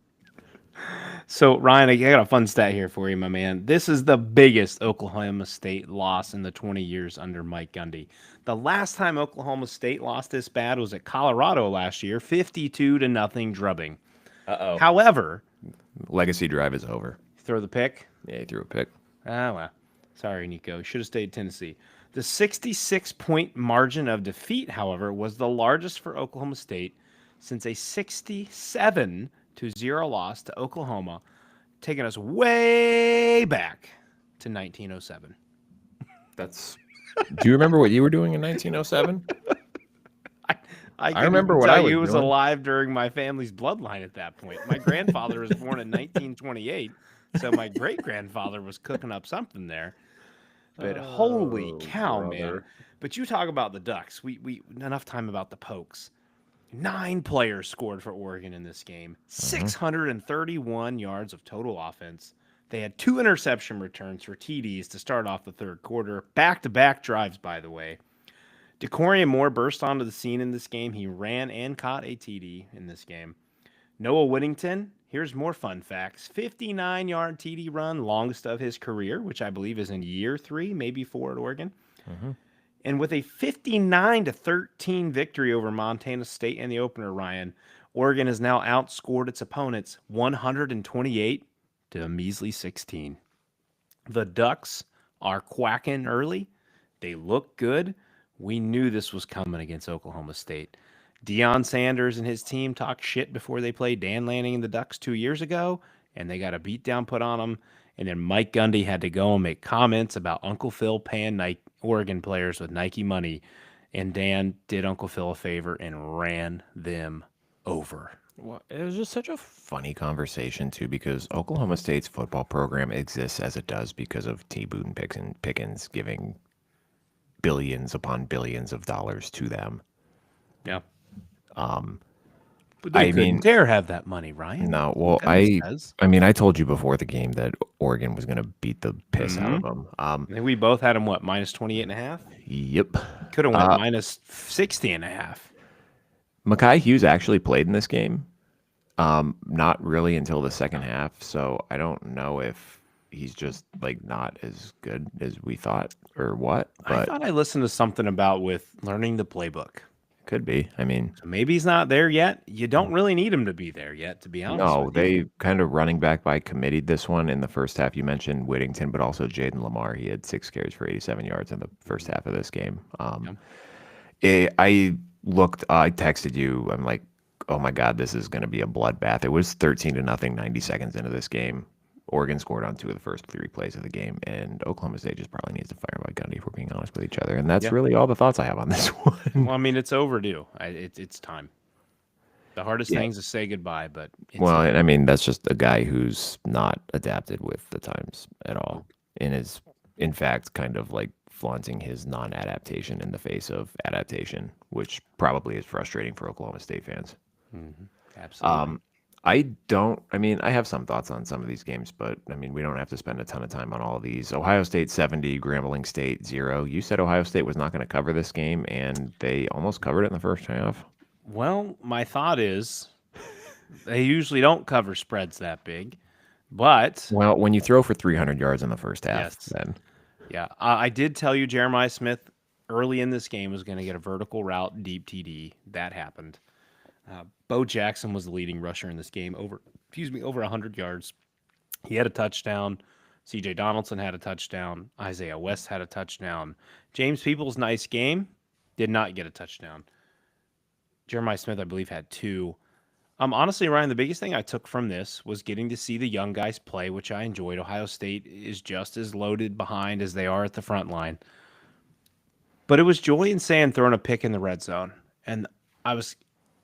So, Ryan, I got a fun stat here for you, my man. This is the biggest Oklahoma State loss in the 20 years under Mike Gundy. The last time Oklahoma State lost this bad was at Colorado last year, 52-0 drubbing. Uh-oh. However, Legacy drive is over. Throw the pick? Yeah, he threw a pick. Ah, well. Sorry, Nico. Should have stayed Tennessee. The 66-point margin of defeat, however, was the largest for Oklahoma State since a 67-0 loss to Oklahoma, taking us way back to 1907. Do you remember what you were doing in 1907? I remember what I was alive during my family's bloodline at that point. My grandfather was born in 1928, so my great-grandfather was cooking up something there. But holy cow, man. But you talk about the Ducks. We enough time about the Pokes. 9 players scored for Oregon in this game. 631 yards of total offense. They had 2 interception returns for TDs to start off the third quarter. Back-to-back drives, by the way. DeCorian Moore burst onto the scene in this game. He ran and caught a TD in this game. Noah Whittington, here's more fun facts. 59-yard TD run, longest of his career, which I believe is in year 3, maybe 4 at Oregon. And with a 59-13 victory over Montana State in the opener, Ryan, Oregon has now outscored its opponents 128 to a measly 16. The Ducks are quacking early. They look good. We knew this was coming against Oklahoma State. Deion Sanders and his team talked shit before they played Dan Lanning and the Ducks 2 years ago, and they got a beatdown put on them. And then Mike Gundy had to go and make comments about Uncle Phil paying Oregon players with Nike money. And Dan did Uncle Phil a favor and ran them over. Well, it was just such a funny conversation, too, because Oklahoma State's football program exists as it does because of T. Boone Pickens giving billions upon billions of dollars to them. Yeah. But they couldn't dare have that money, Ryan. No, well, I told you before the game that Oregon was going to beat the piss out of them. And we both had them, what, minus 28.5? Yep. Could have went minus 60.5. Mekhi Hughes actually played in this game. Not really until the second half, so I don't know if he's just like not as good as we thought or what. But I thought I listened to something about with learning the playbook. Could be. I mean, so maybe he's not there yet. You don't really need him to be there yet, to be honest. No, they kind of running back by committed this one in the first half. You mentioned Whittington, but also Jaden Lamar. He had 6 carries for 87 yards in the first half of this game. I texted you. I'm like, oh my God, this is going to be a bloodbath. It was 13-0, 90 seconds into this game. Oregon scored on 2 of the first 3 plays of the game, and Oklahoma State just probably needs to fire Mike Gundy if we're being honest with each other. And that's really all the thoughts I have on this one. Well, I mean, it's overdue. It's time. The hardest thing is to say goodbye, but I mean, that's just a guy who's not adapted with the times at all, and is in fact kind of like flaunting his non-adaptation in the face of adaptation, which probably is frustrating for Oklahoma State fans. Absolutely. I have some thoughts on some of these games, but I mean, we don't have to spend a ton of time on all of these. Ohio State 70, Grambling State 0. You said Ohio State was not going to cover this game, and they almost covered it in the first half. Well, my thought is they usually don't cover spreads that big, but Well, when you throw for 300 yards in the first half, yes. then Yeah, I did tell you Jeremiah Smith early in this game was going to get a vertical route deep TD. That happened. Bo Jackson was the leading rusher in this game, over 100 yards. He had a touchdown. C.J. Donaldson had a touchdown. Isaiah West had a touchdown. James Peoples, nice game, did not get a touchdown. Jeremiah Smith, I believe, had 2. Honestly, Ryan, the biggest thing I took from this was getting to see the young guys play, which I enjoyed. Ohio State is just as loaded behind as they are at the front line. But it was Julian Sand throwing a pick in the red zone. And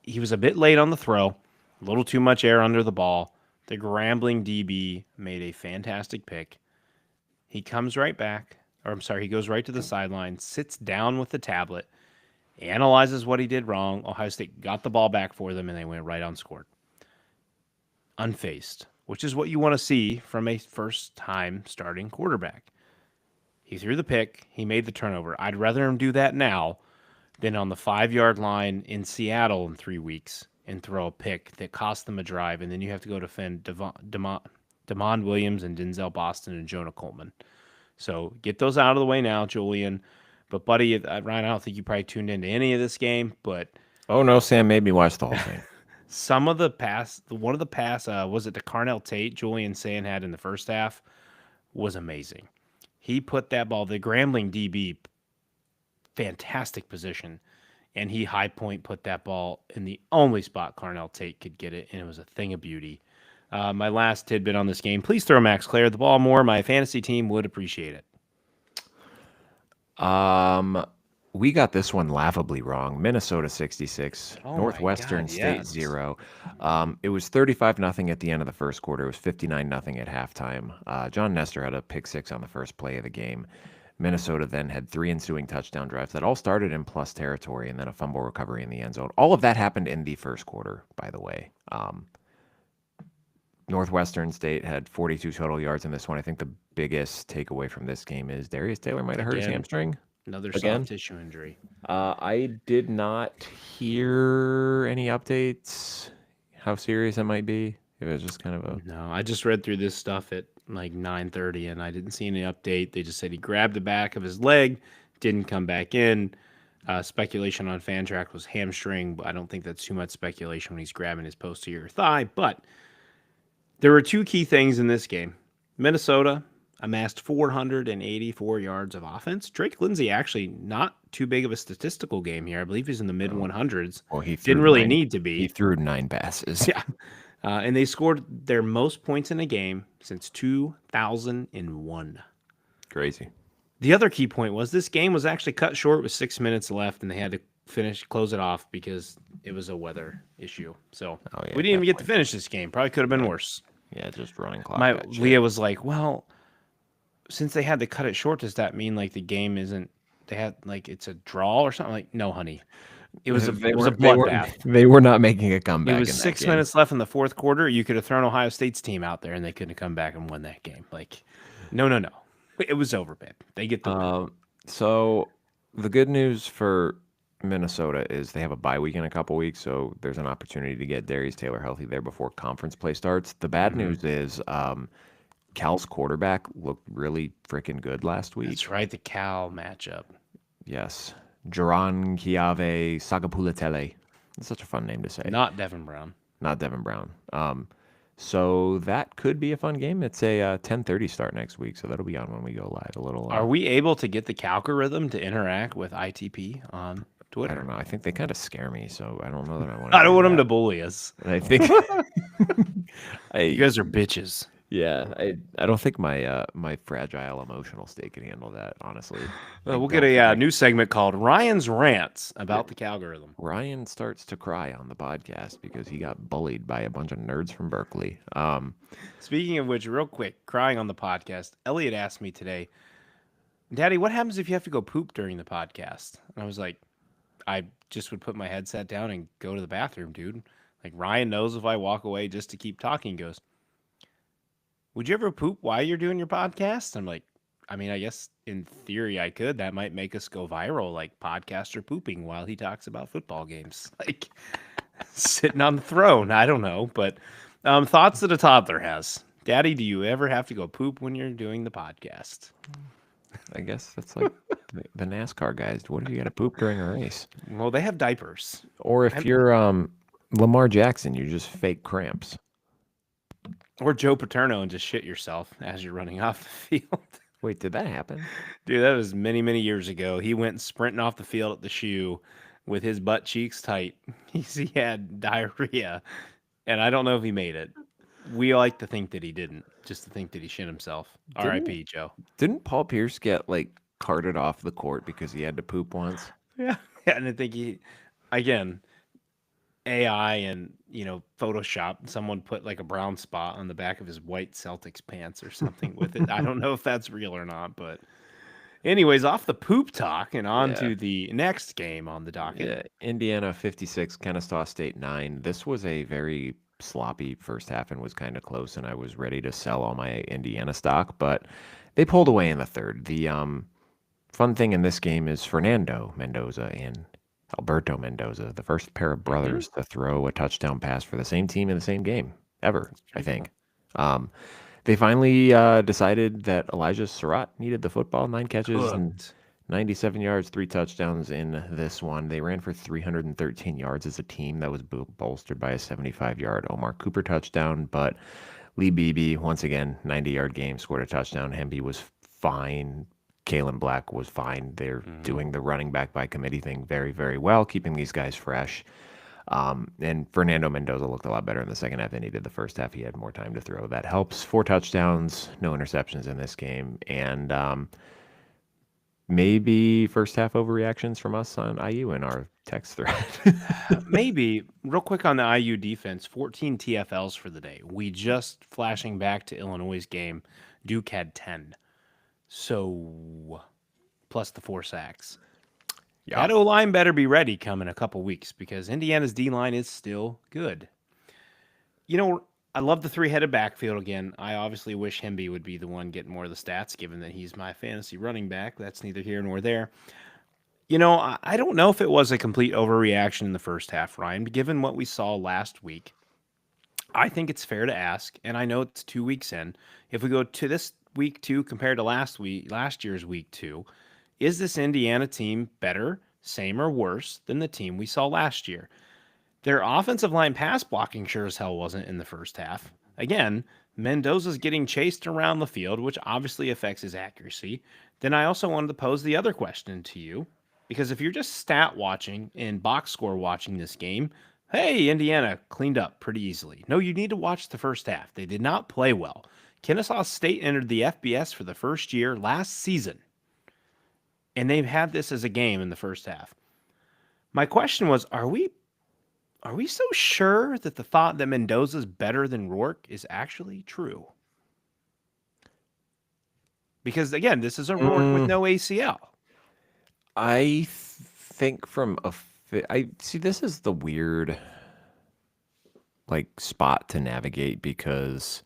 he was a bit late on the throw, a little too much air under the ball. The Grambling DB made a fantastic pick. He comes right back, he goes right to the sideline, sits down with the tablet, analyzes what he did wrong. Ohio State got the ball back for them, and they went right on scored. Unfazed, which is what you want to see from a first-time starting quarterback. He threw the pick. He made the turnover. I'd rather him do that now than on the 5-yard line in Seattle in 3 weeks and throw a pick that cost them a drive, and then you have to go defend Damon Williams and Denzel Boston and Jonah Coleman. So get those out of the way now, Julian. But, buddy, Ryan, I don't think you probably tuned into any of this game, but oh no, Sam made me watch the whole thing. one of the pass, was it to Carnell Tate, Julian Sand had in the first half, was amazing. He put that ball, the Grambling DB, fantastic position, and he high point put that ball in the only spot Carnell Tate could get it, and it was a thing of beauty. My last tidbit on this game, please throw Max Clare the ball more. My fantasy team would appreciate it. We got this one laughably wrong. Minnesota 66, Oh my Northwestern God, State yes. 0. It was 35-0 at the end of the first quarter. It was 59-0 at halftime. John Nestor had a pick 6 on the first play of the game. Minnesota then had 3 ensuing touchdown drives that all started in plus territory and then a fumble recovery in the end zone. All of that happened in the first quarter, by the way. Northwestern State had 42 total yards in this one. I think the biggest takeaway from this game is Darius Taylor might have hurt his Again. hamstring. Another Again? soft tissue injury. I did not hear any updates how serious it might be. It was just kind of a No, I just read through this stuff at like 9:30, and I didn't see any update. They just said he grabbed the back of his leg, didn't come back in. Speculation on FanTrack was hamstring, but I don't think that's too much speculation when he's grabbing his posterior thigh. But there were 2 key things in this game. Minnesota amassed 484 yards of offense. Drake Lindsay actually not too big of a statistical game here. I believe he's in the mid 100s. well, he Didn't really need to be. He threw 9 passes. Yeah. And they scored their most points in a game since 2001. Crazy. The other key point was this game was actually cut short with 6 minutes left, and they had to close it off because it was a weather issue. So we didn't even get to finish this game. Probably could have been worse. Yeah, just running clock. Leah was like, well, since they had to cut it short, does that mean like the game isn't, they had like it's a draw or something? Like, no, honey. It was a bloodbath. They were not making a comeback. It was 6 minutes left in the fourth quarter. You could have thrown Ohio State's team out there, and they couldn't have come back and won that game. Like, no. It was over, babe. They get the win. So the good news for Minnesota is they have a bye week in a couple weeks, so there's an opportunity to get Darius Taylor healthy there before conference play starts. The bad news is Cal's quarterback looked really freaking good last week. That's right, the Cal matchup. Yes. Jaron Kiave Sagapulatele. That's such a fun name to say. Not Devin Brown. So that could be a fun game. It's a 10:30 start next week, so that'll be on when we go live. Are we able to get the Calgorithm to interact with ITP on Twitter? I don't know. I think they kind of scare me, so I don't know that I want. I don't want them to bully us. I think you guys are bitches. Yeah, I don't think my my fragile emotional state can handle that, honestly. We'll get a new segment called Ryan's Rants about the Calgorithm. Ryan starts to cry on the podcast because he got bullied by a bunch of nerds from Berkeley. Speaking of which, real quick, crying on the podcast, Elliot asked me today, Daddy, what happens if you have to go poop during the podcast? And I was like, I just would put my headset down and go to the bathroom, dude. Like Ryan knows if I walk away just to keep talking, he goes, "Would you ever poop while you're doing your podcast?" I'm like, I mean, I guess in theory I could. That might make us go viral, like podcaster pooping while he talks about football games. Like sitting on the throne. I don't know, but thoughts that a toddler has. Daddy, do you ever have to go poop when you're doing the podcast? I guess that's like the NASCAR guys. What if you got to poop during a race? Well, they have diapers. Or if you're Lamar Jackson, you just fake cramps. Or Joe Paterno and just shit yourself as you're running off the field. Wait, did that happen? Dude, that was many, many years ago. He went sprinting off the field at the shoe with his butt cheeks tight. He had diarrhea, and I don't know if he made it. We like to think that he didn't, just to think that he shit himself. R.I.P. Joe. Didn't Paul Pierce get like carted off the court because he had to poop once? Yeah. And I think again, AI and, Photoshop, someone put like a brown spot on the back of his white Celtics pants or something with it. I don't know if that's real or not, but anyways, off the poop talk and on to the next game on the docket. Yeah, Indiana 56, Kennesaw State 9. This was a very sloppy first half and was kind of close, and I was ready to sell all my Indiana stock, but they pulled away in the third. The fun thing in this game is Fernando Mendoza and Alberto Mendoza, the first pair of brothers to throw a touchdown pass for the same team in the same game ever, I think. They finally decided that Elijah Surratt needed the football. 9 catches and 97 yards, 3 touchdowns in this one. They ran for 313 yards as a team. That was bolstered by a 75-yard Omar Cooper touchdown. But Lee Beebe, once again, 90-yard game, scored a touchdown. Hemby was fine. Kalen Black was fine. They're doing the running back by committee thing very, very well, keeping these guys fresh. And Fernando Mendoza looked a lot better in the second half than he did the first half. He had more time to throw. That helps. 4 touchdowns, no interceptions in this game. And maybe first half overreactions from us on IU in our text thread. Maybe. Real quick on the IU defense, 14 TFLs for the day. We just flashing back to Illinois' game, Duke had 10. So, plus the 4 sacks. That O-line better be ready come in a couple weeks because Indiana's D-line is still good. I love the 3-headed backfield again. I obviously wish Hemby would be the one getting more of the stats, given that he's my fantasy running back. That's neither here nor there. I don't know if it was a complete overreaction in the first half, Ryan, but given what we saw last week. I think it's fair to ask, and I know it's 2 weeks in. If we go to this week 2 compared to last year's week 2, is this Indiana team better, same, or worse than the team we saw last year? Their offensive line pass blocking sure as hell wasn't in the first half. Again, Mendoza's getting chased around the field, which obviously affects his accuracy. Then I also wanted to pose the other question to you, because if you're just stat watching and box score watching this game, hey, Indiana cleaned up pretty easily. No, you need to watch the first half. They did not play well. Kennesaw State entered the FBS for the first year last season, and they've had this as a game in the first half. My question was, are we so sure that the thought that Mendoza's better than Rourke is actually true? Because, again, this is a Rourke with no ACL. I think I see this is the weird spot to navigate because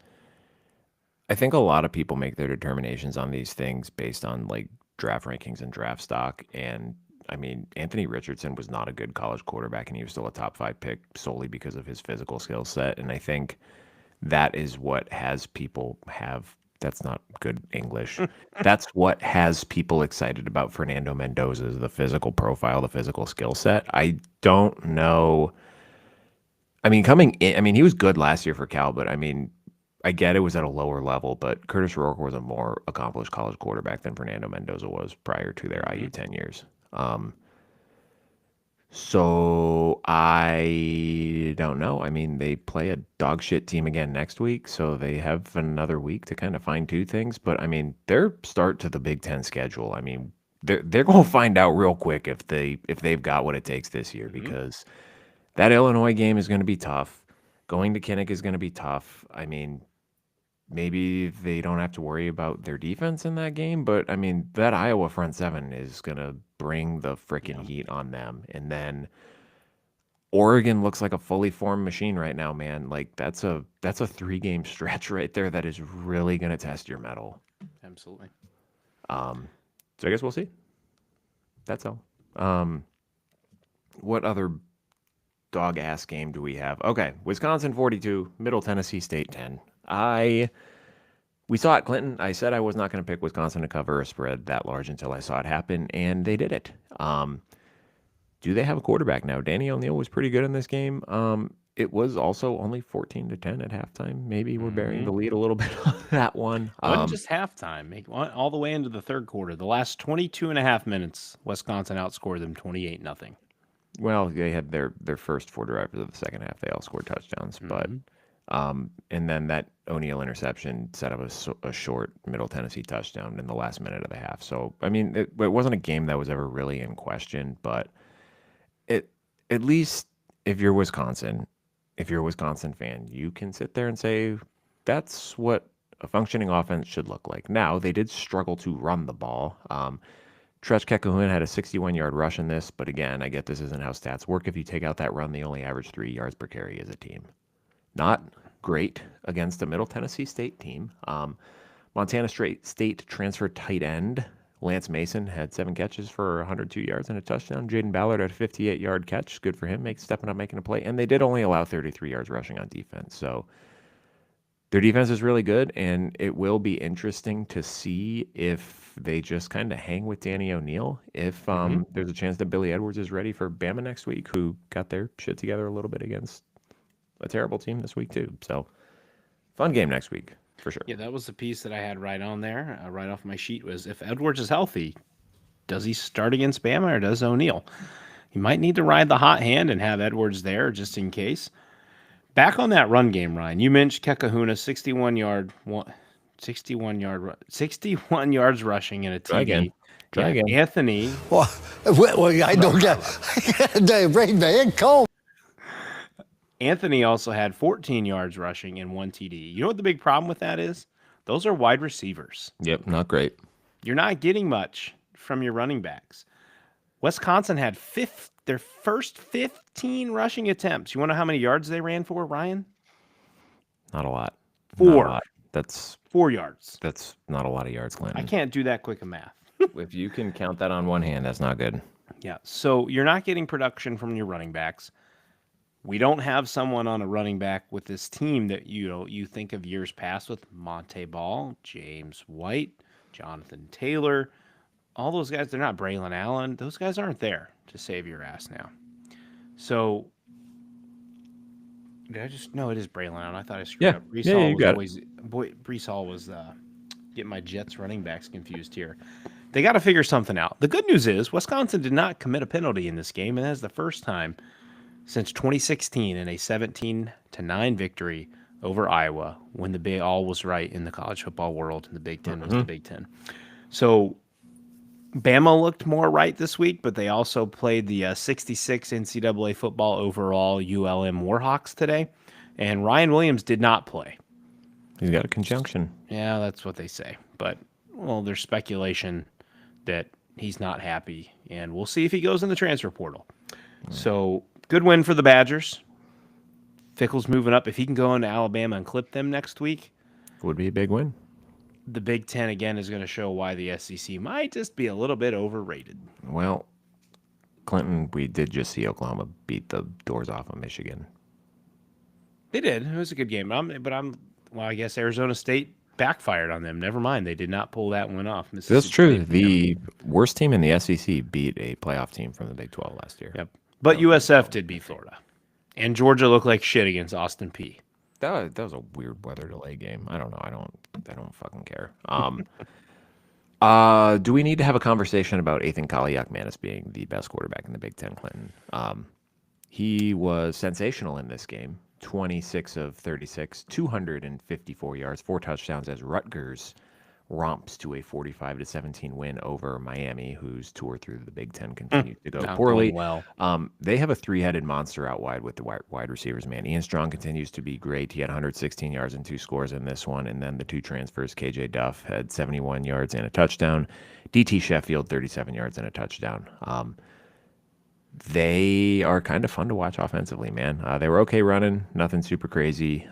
I think a lot of people make their determinations on these things based on draft rankings and draft stock. And I mean, Anthony Richardson was not a good college quarterback, and he was still a top 5 pick solely because of his physical skill set. And I think that is what has people that's not good English. That's what has people excited about Fernando Mendoza, is the physical profile, the physical skill set. I don't know. I mean, coming in, he was good last year for Cal, but I get it was at a lower level, but Curtis Rourke was a more accomplished college quarterback than Fernando Mendoza was prior to their IU 10 years. So I don't know. They play a dog shit team again next week, so they have another week to kind of fine tune things. But their start to the Big Ten schedule, they're going to find out real quick if they've got what it takes this year, because that Illinois game is going to be tough. Going to Kinnick is going to be tough. maybe they don't have to worry about their defense in that game. But I mean, that Iowa front seven is gonna bring the freaking heat on them. And then Oregon looks like a fully formed machine right now, man. Like that's a 3-game stretch right there that is really gonna test your mettle. Absolutely. So I guess we'll see. That's all. What other dog ass game do we have? Okay, Wisconsin 42, Middle Tennessee State 10. We saw it, Clinton. I said I was not going to pick Wisconsin to cover a spread that large until I saw it happen, and they did it. Do they have a quarterback now? Danny O'Neal was pretty good in this game. It was also only 14-10 at halftime. Maybe we're burying the lead a little bit on that one. It wasn't just halftime. It went all the way into the third quarter. The last 22 and a half minutes, Wisconsin outscored them 28-0. Well, they had their first 4 drives of the second half. They all scored touchdowns, but and then that O'Neal interception set up a short Middle Tennessee touchdown in the last minute of the half. So I mean, it wasn't a game that was ever really in question, but at least if you're Wisconsin fan, you can sit there and say that's what a functioning offense should look like. Now they did struggle to run the ball. Tresh Kekahun had a 61-yard rush in this, but again, I get this isn't how stats work. If you take out that run, they only average 3 yards per carry as a team. Not great against a Middle Tennessee State team. Montana State transfer tight end Lance Mason had 7 catches for 102 yards and a touchdown. Jaden Ballard had a 58-yard catch. Good for him, stepping up, making a play. And they did only allow 33 yards rushing on defense. So their defense is really good, and it will be interesting to see if they just kind of hang with Danny O'Neal. If there's a chance that Billy Edwards is ready for Bama next week, who got their shit together a little bit against a terrible team this week too. So fun game next week for sure. Yeah, that was the piece that I had right on there, right off my sheet, was if Edwards is healthy, does he start against Bama or does O'Neal? He might need to ride the hot hand and have Edwards there just in case. Back on that run game, Ryan, you mentioned Kekahuna, 61 yards rushing in a TD. Try again. Anthony. Well, I don't get the brain man. Cold. Anthony also had 14 yards rushing and 1 TD. You know what the big problem with that is? Those are wide receivers. Yep, not great. You're not getting much from your running backs. Wisconsin had their first 15 rushing attempts. You want to know how many yards they ran for, Ryan? Not a lot. 4. Not a lot. That's 4 yards. That's not a lot of yards, Clinton. I can't do that quick of math. If you can count that on one hand, that's not good. Yeah, so you're not getting production from your running backs. We don't have someone on a running back with this team that you think of years past with Monte Ball, James White, Jonathan Taylor, all those guys. They're not Braylon Allen. Those guys aren't there to save your ass now. So did I just? No, it is Braylon Allen. I thought I screwed up. Brees Hall was always Brees Hall was getting my Jets running backs confused here. They got to figure something out. The good news is Wisconsin did not commit a penalty in this game, and that's the first time since 2016 in a 17-9 victory over Iowa when the all was right in the college football world and the Big Ten was the Big Ten. So Bama looked more right this week, but they also played the 66 NCAA football overall ULM Warhawks today, and Ryan Williams did not play. He's got a conjunction. Yeah, that's what they say. But, well, there's speculation that he's not happy, and we'll see if he goes in the transfer portal. So good win for the Badgers. Fickle's moving up. If he can go into Alabama and clip them next week, would be a big win. The Big Ten, again, is going to show why the SEC might just be a little bit overrated. Well, Clinton, we did just see Oklahoma beat the doors off of Michigan. They did. It was a good game. Well, I guess Arizona State backfired on them. Never mind. They did not pull that one off. That's true. The worst team in the SEC beat a playoff team from the Big 12 last year. Yep. But USF did beat Florida. And Georgia looked like shit against Austin Peay. That was a weird weather delay game. I don't know. I don't fucking care. Do we need to have a conversation about Ethan Kaliak-Manis being the best quarterback in the Big Ten, Clinton? He was sensational in this game. 26 of 36, 254 yards, 4 touchdowns as Rutgers romps to a 45-17 win over Miami, whose tour through the Big Ten continues to go Not poorly. going well. They have a three-headed monster out wide with the wide receivers, man. Ian Strong continues to be great. He had 116 yards and 2 scores in this one, and then the 2 transfers, KJ Duff had 71 yards and a touchdown. DT Sheffield, 37 yards and a touchdown. They are kind of fun to watch offensively, man. They were okay running, nothing super crazy.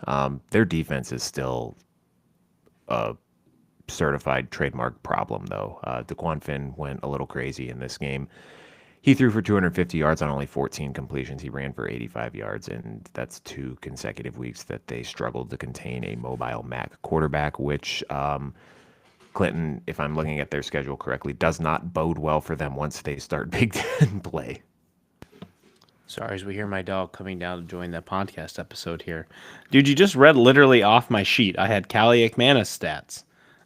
Their defense is still a certified trademark problem, though. DeQuan Finn went a little crazy in this game. He threw for 250 yards on only 14 completions. He ran for 85 yards, and that's 2 consecutive weeks that they struggled to contain a mobile MAC quarterback, which Clinton, if I'm looking at their schedule correctly, does not bode well for them once they start Big Ten play. Sorry, as we hear my dog coming down to join the podcast episode here. Dude, you just read literally off my sheet. I had Callie McManus stats.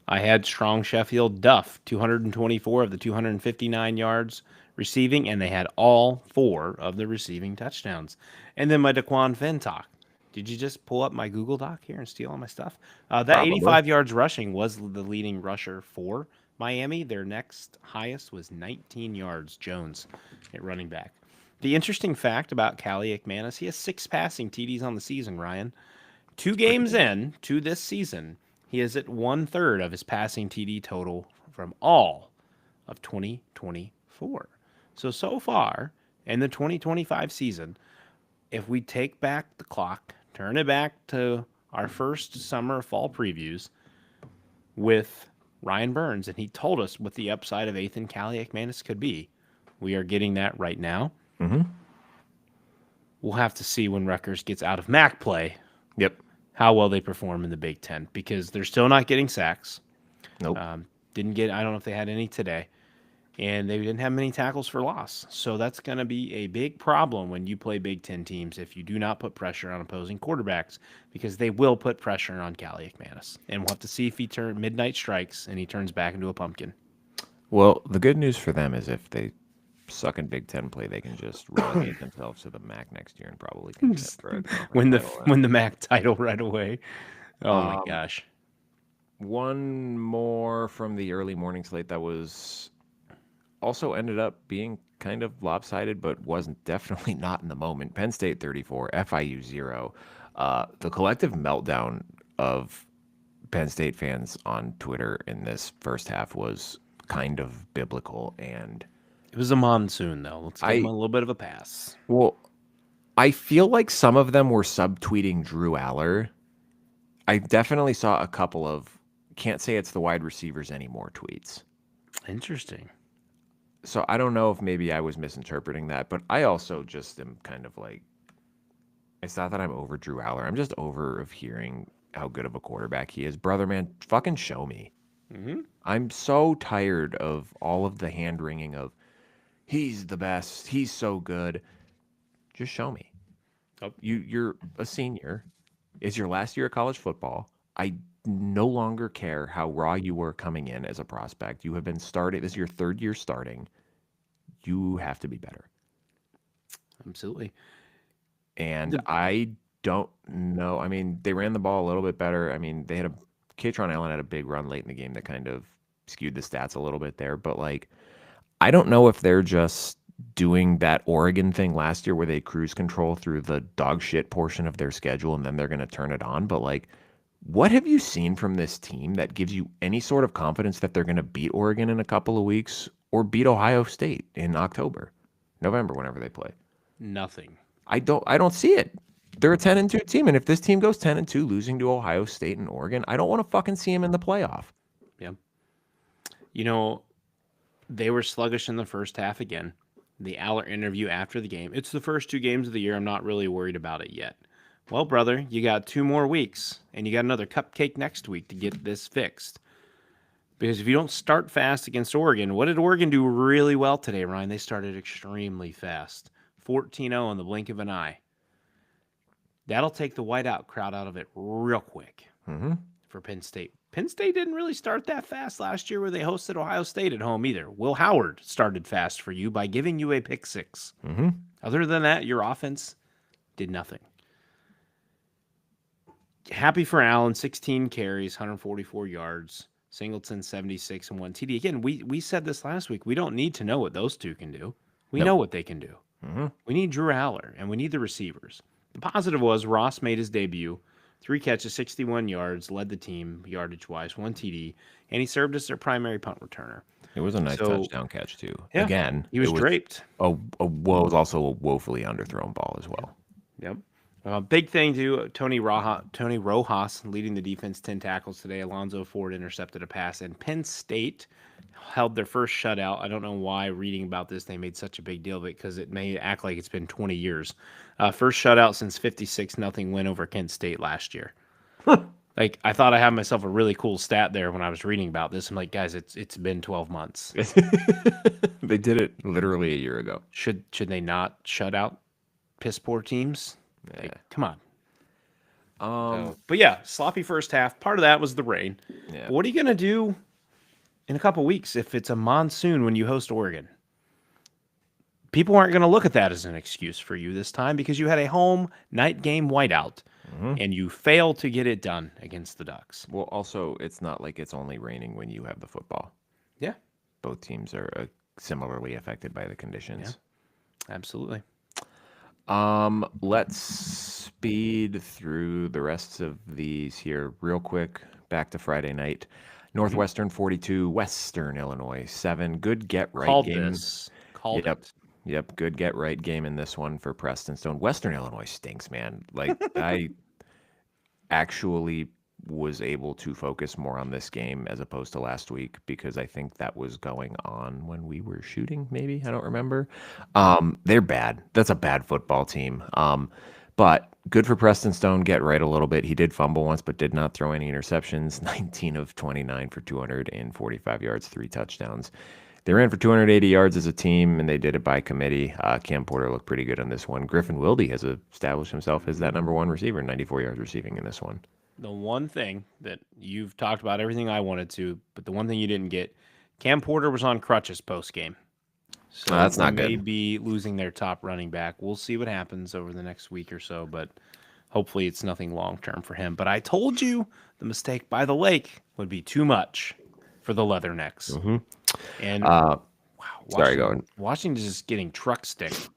I had Strong Sheffield Duff, 224 of the 259 yards receiving, and they had all 4 of the receiving touchdowns. And then my DeQuan Finn talk. Did you just pull up my Google Doc here and steal all my stuff? That Probably. 85 yards rushing was the leading rusher for Miami. Their next highest was 19 yards, Jones, at running back. The interesting fact about Callie McManus, he has 6 passing TDs on the season, Ryan. 2 games in to this season, he is at 1/3 of his passing TD total from all of 2024. So far in the 2025 season, if we take back the clock, turn it back to our first summer fall previews with Ryan Burns, and he told us what the upside of Ethan Callie McManus could be. We are getting that right now. Mm-hmm. We'll have to see when Rutgers gets out of MAC play. Yep. How well they perform in the Big Ten, because they're still not getting sacks. Nope. I don't know if they had any today, and they didn't have many tackles for loss. So that's going to be a big problem when you play Big Ten teams if you do not put pressure on opposing quarterbacks, because they will put pressure on Callie McManus. And we'll have to see if he midnight strikes and he turns back into a pumpkin. Well, the good news for them is if they suck in Big Ten play, they can just relegate themselves to the MAC next year and probably contend for a win conference the MAC title right away. Oh my gosh. One more from the early morning slate that was also ended up being kind of lopsided, but wasn't definitely not in the moment. Penn State 34, FIU 0. The collective meltdown of Penn State fans on Twitter in this first half was kind of biblical, and it was a monsoon, though. Let's give them a little bit of a pass. Well, I feel like some of them were subtweeting Drew Aller. I definitely saw a couple of can't say it's the wide receivers anymore tweets. Interesting. So I don't know if maybe I was misinterpreting that, but I also just am kind of like, it's not that I'm over Drew Aller. I'm just over of hearing how good of a quarterback he is. Brother, man, fucking show me. Mm-hmm. I'm so tired of all of the hand-wringing of, he's the best, he's so good. Just show me. Oh. You're a senior. It's your last year of college football. I no longer care how raw you were coming in as a prospect. You have been starting. This is your 3rd year starting. You have to be better. Absolutely. And I don't know. I mean, they ran the ball a little bit better. I mean, they had Katron Allen had a big run late in the game that kind of skewed the stats a little bit there. But like, I don't know if they're just doing that Oregon thing last year where they cruise control through the dog shit portion of their schedule and then they're going to turn it on. But like, what have you seen from this team that gives you any sort of confidence that they're going to beat Oregon in a couple of weeks or beat Ohio State in November, whenever they play? Nothing. I don't see it. They're a 10-2 team. And if this team goes 10-2, losing to Ohio State and Oregon, I don't want to fucking see them in the playoff. Yeah. You know, they were sluggish in the first half again. The Aller interview after the game. It's the first 2 games of the year. I'm not really worried about it yet. Well, brother, you got 2 more weeks, and you got another cupcake next week to get this fixed. Because if you don't start fast against Oregon, what did Oregon do really well today, Ryan? They started extremely fast. 14-0 in the blink of an eye. That'll take the whiteout crowd out of it real quick for Penn State. Penn State didn't really start that fast last year where they hosted Ohio State at home either. Will Howard started fast for you by giving you a pick 6. Other than that, your offense did nothing. Happy for Allen, 16 carries, 144 yards, Singleton 76 and 1 TD. Again, we said this last week. We don't need to know what those two can do. We Nope. know what they can do. Mm-hmm. We need Drew Aller, and we need the receivers. The positive was Ross made his debut. 3 catches, 61 yards, led the team yardage-wise, 1 TD, and he served as their primary punt returner. It was a nice So, touchdown catch, too. yeah, Again, he was draped. It was also a woefully underthrown ball as well. Yep. Big thing, too, Tony Rojas leading the defense, 10 tackles today. Alonzo Ford intercepted a pass, and Penn State held their first shutout. I don't know why reading about this they made such a big deal of it, because it may act like it's been 20 years. First shutout since 56-0 win over Kent State last year. Like, I thought I had myself a really cool stat there when I was reading about this. I'm like, guys, it's been 12 months. They did it literally a year ago. Should they not shut out piss poor teams? Yeah. Like, come on. But yeah, sloppy first half. Part of that was the rain. Yeah. But what are you gonna do in a couple weeks if it's a monsoon when you host Oregon? People aren't gonna look at that as an excuse for you this time, because you had a home night game whiteout. And you failed to get it done against the Ducks. Well, also, it's not like it's only raining when you have the football. Yeah. Both teams are similarly affected by the conditions. Yeah, absolutely. Let's speed through the rest of these here real quick. Back to Friday night. Northwestern 42, Western Illinois 7. Good get-right game. Called it. Yep, good get-right game in this one for Preston Stone. Western Illinois stinks, man. Like, I actually was able to focus more on this game as opposed to last week, because I think that was going on when we were shooting, maybe. I don't remember. They're bad. That's a bad football team. But good for Preston Stone, get right a little bit. He did fumble once, but did not throw any interceptions. 19 of 29 for 245 yards, 3 touchdowns. They ran for 280 yards as a team, and they did it by committee. Cam Porter looked pretty good on this one. Griffin Wilde has established himself as that number 1 receiver, 94 yards receiving in this one. The one thing that you've talked about, everything I wanted to, but the one thing you didn't get, Cam Porter was on crutches post-game. So that's not good. They may be losing their top running back. We'll see what happens over the next week or so, but hopefully it's nothing long-term for him. But I told you the mistake by the lake would be too much for the Leathernecks. Mm-hmm. And Washington is just getting truck sticked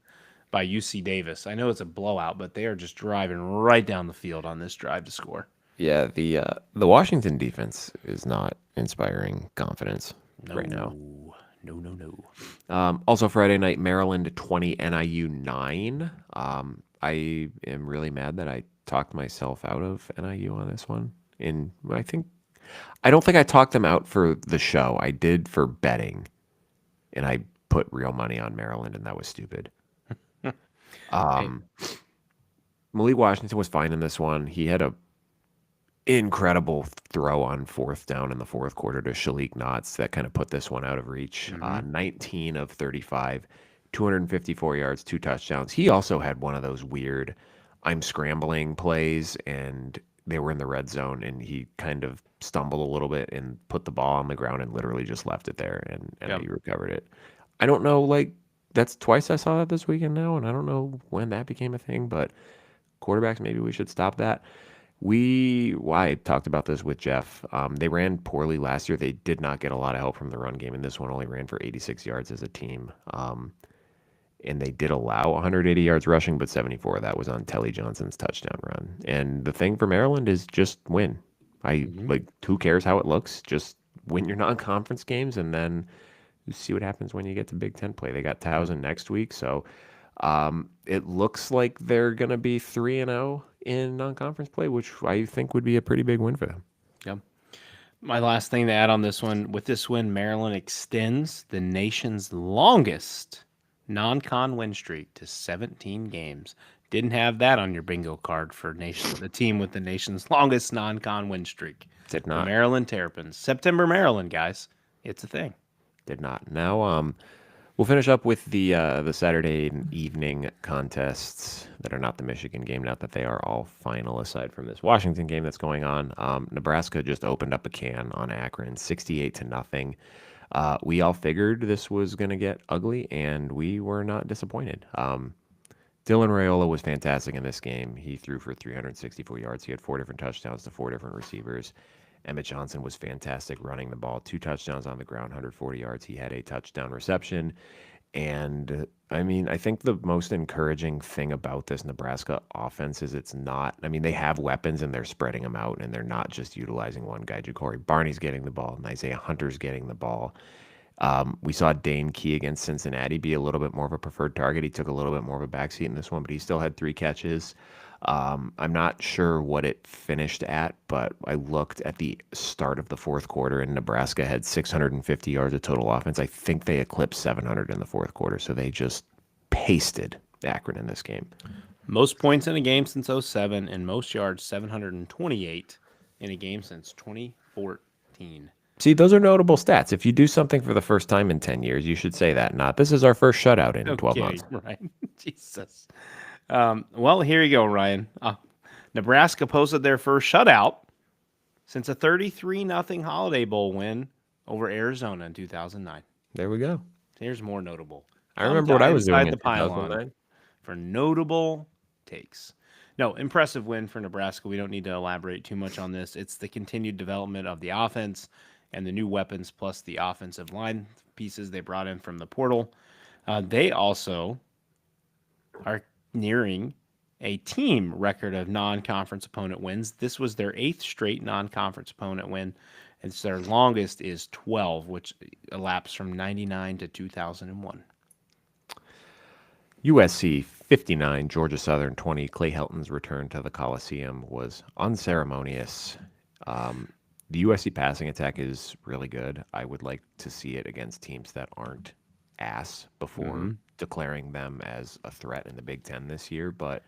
by UC Davis. I know it's a blowout, but they are just driving right down the field on this drive to score. Yeah, the Washington defense is not inspiring confidence right now. No. Also Friday night, Maryland 20, NIU 9. I am really mad that I talked myself out of NIU on this one. And I don't think I talked them out for the show. I did for betting, and I put real money on Maryland, and that was stupid. Malik Washington was fine in this one. He had a incredible throw on 4th down in the 4th quarter to Shalik Knotts that kind of put this one out of reach. 19 of 35, 254 yards, 2 touchdowns. He also had one of those weird I'm scrambling plays, and they were in the red zone, and he kind of stumbled a little bit and put the ball on the ground and literally just left it there, and he recovered it. I don't know, that's twice I saw that this weekend now, and I don't know when that became a thing, but quarterbacks, maybe we should stop that. I talked about this with Jeff. They ran poorly last year. They did not get a lot of help from the run game, and this one only ran for 86 yards as a team. And they did allow 180 yards rushing, but 74 of that was on Telly Johnson's touchdown run. And the thing for Maryland is just win. Who cares how it looks? Just win your non-conference games, and then you see what happens when you get to Big Ten play. They got Towson next week, so it looks like they're going to be 3-0 in non-conference play, which I think would be a pretty big win for them. Yep. My last thing to add on this one, with this win, Maryland extends the nation's longest non-con win streak to 17 games. Didn't have that on your bingo card for the team with the nation's longest non-con win streak. Did not. The Maryland Terrapins. September, Maryland, guys. It's a thing. Did not. Now, we'll finish up with the Saturday evening contests that are not the Michigan game, not that they are all final aside from this Washington game that's going on. Nebraska just opened up a can on Akron, 68-0. We all figured this was going to get ugly, and we were not disappointed. Dylan Raiola was fantastic in this game. He threw for 364 yards. He had 4 different touchdowns to 4 different receivers. Emmett Johnson was fantastic running the ball, 2 touchdowns on the ground, 140 yards. He had a touchdown reception. And I mean, I think the most encouraging thing about this Nebraska offense is it's not, I mean, they have weapons and they're spreading them out and they're not just utilizing one guy. Ja'Cory Barney's getting the ball and Isaiah Hunter's getting the ball. We saw Dane Key against Cincinnati be a little bit more of a preferred target. He took a little bit more of a backseat in this one, but he still had 3 catches. I'm not sure what it finished at, but I looked at the start of the fourth quarter, and Nebraska had 650 yards of total offense. I think they eclipsed 700 in the fourth quarter, so they just pasted Akron in this game. Most points in a game since 07 and most yards, 728 in a game since 2014. See, those are notable stats. If you do something for the first time in 10 years, you should say that, not this is our first shutout in 12 months. Right. Jesus. Well, here you go, Ryan. Nebraska posted their first shutout since a 33-0 Holiday Bowl win over Arizona in 2009. There we go. Here's more notable. I remember what I was doing inside in the pylon 2009. for notable takes. No, impressive win for Nebraska. We don't need to elaborate too much on this. It's the continued development of the offense and the new weapons plus the offensive line pieces they brought in from the portal. They also are nearing a team record of non-conference opponent wins. This was their 8th straight non-conference opponent win. And their longest is 12, which elapsed from 99 to 2001. USC 59, Georgia Southern 20. Clay Helton's return to the Coliseum was unceremonious. The USC passing attack is really good. I would like to see it against teams that aren't ass before declaring them as a threat in the Big Ten this year. But,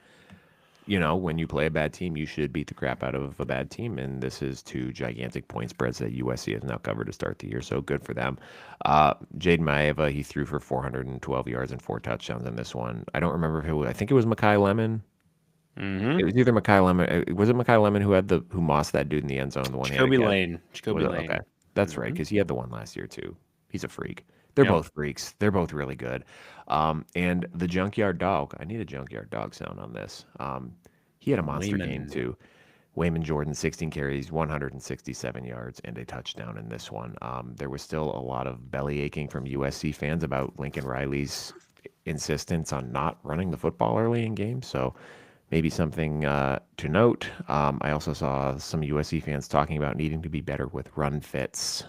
you know, when you play a bad team, you should beat the crap out of a bad team. And this is 2 gigantic point spreads that USC has now covered to start the year. So good for them. Jaden Maeva, he threw for 412 yards and 4 touchdowns in this one. I don't remember if it was, I think it was Mekhi Lemon. It was either Mekhi Lemon. Was it Mekhi Lemon who mossed that dude in the end zone? The one Jacoby Lane. Jacoby Lane. Okay, that's right, because he had the one last year too. He's a freak. They're both freaks. They're both really good. And the Junkyard Dog. I need a Junkyard Dog sound on this. He had a monster game too. Wayman Jordan, 16 carries, 167 yards, and a touchdown in this one. There was still a lot of belly aching from USC fans about Lincoln Riley's insistence on not running the football early in games. So maybe something to note. I also saw some USC fans talking about needing to be better with run fits.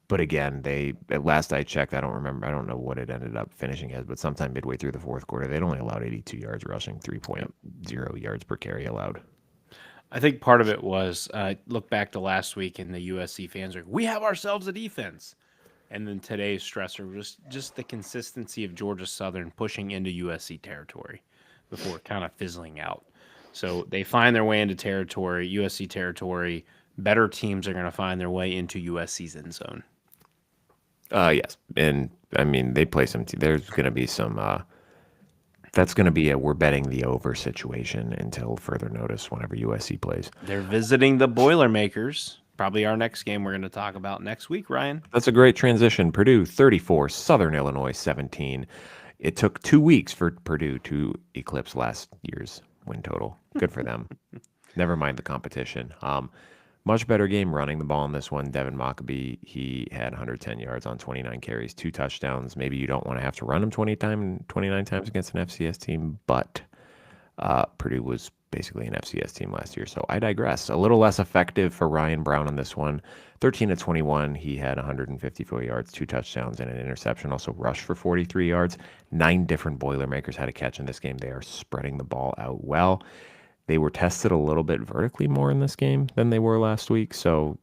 But again, at last I checked, I don't know what it ended up finishing as, but sometime midway through the fourth quarter, they'd only allowed 82 yards rushing, 3.0 yards per carry allowed. I think part of it was, look back to last week and the USC fans are, we have ourselves a defense. And then today's stressor was just the consistency of Georgia Southern pushing into USC territory before kind of fizzling out. So they find their way into territory, USC territory. Better teams are going to find their way into USC's end zone. Yes. And I mean, they play some, there's going to be some, that's going to be a we're betting the over situation until further notice whenever USC plays. They're visiting the Boilermakers. Probably our next game we're going to talk about next week, Ryan. That's a great transition. Purdue 34, Southern Illinois 17. It took 2 weeks for Purdue to eclipse last year's win total. Good for them. Never mind the competition. Much better game running the ball in this one. Devin Mockabee, he had 110 yards on 29 carries, 2 touchdowns. Maybe you don't want to have to run him 29 times against an FCS team, but Purdue was basically an FCS team last year. So I digress. A little less effective for Ryan Brown on this one. 13 to 21, he had 154 yards, 2 touchdowns, and an interception. Also rushed for 43 yards. 9 different Boilermakers had a catch in this game. They are spreading the ball out well. They were tested a little bit vertically more in this game than they were last week, so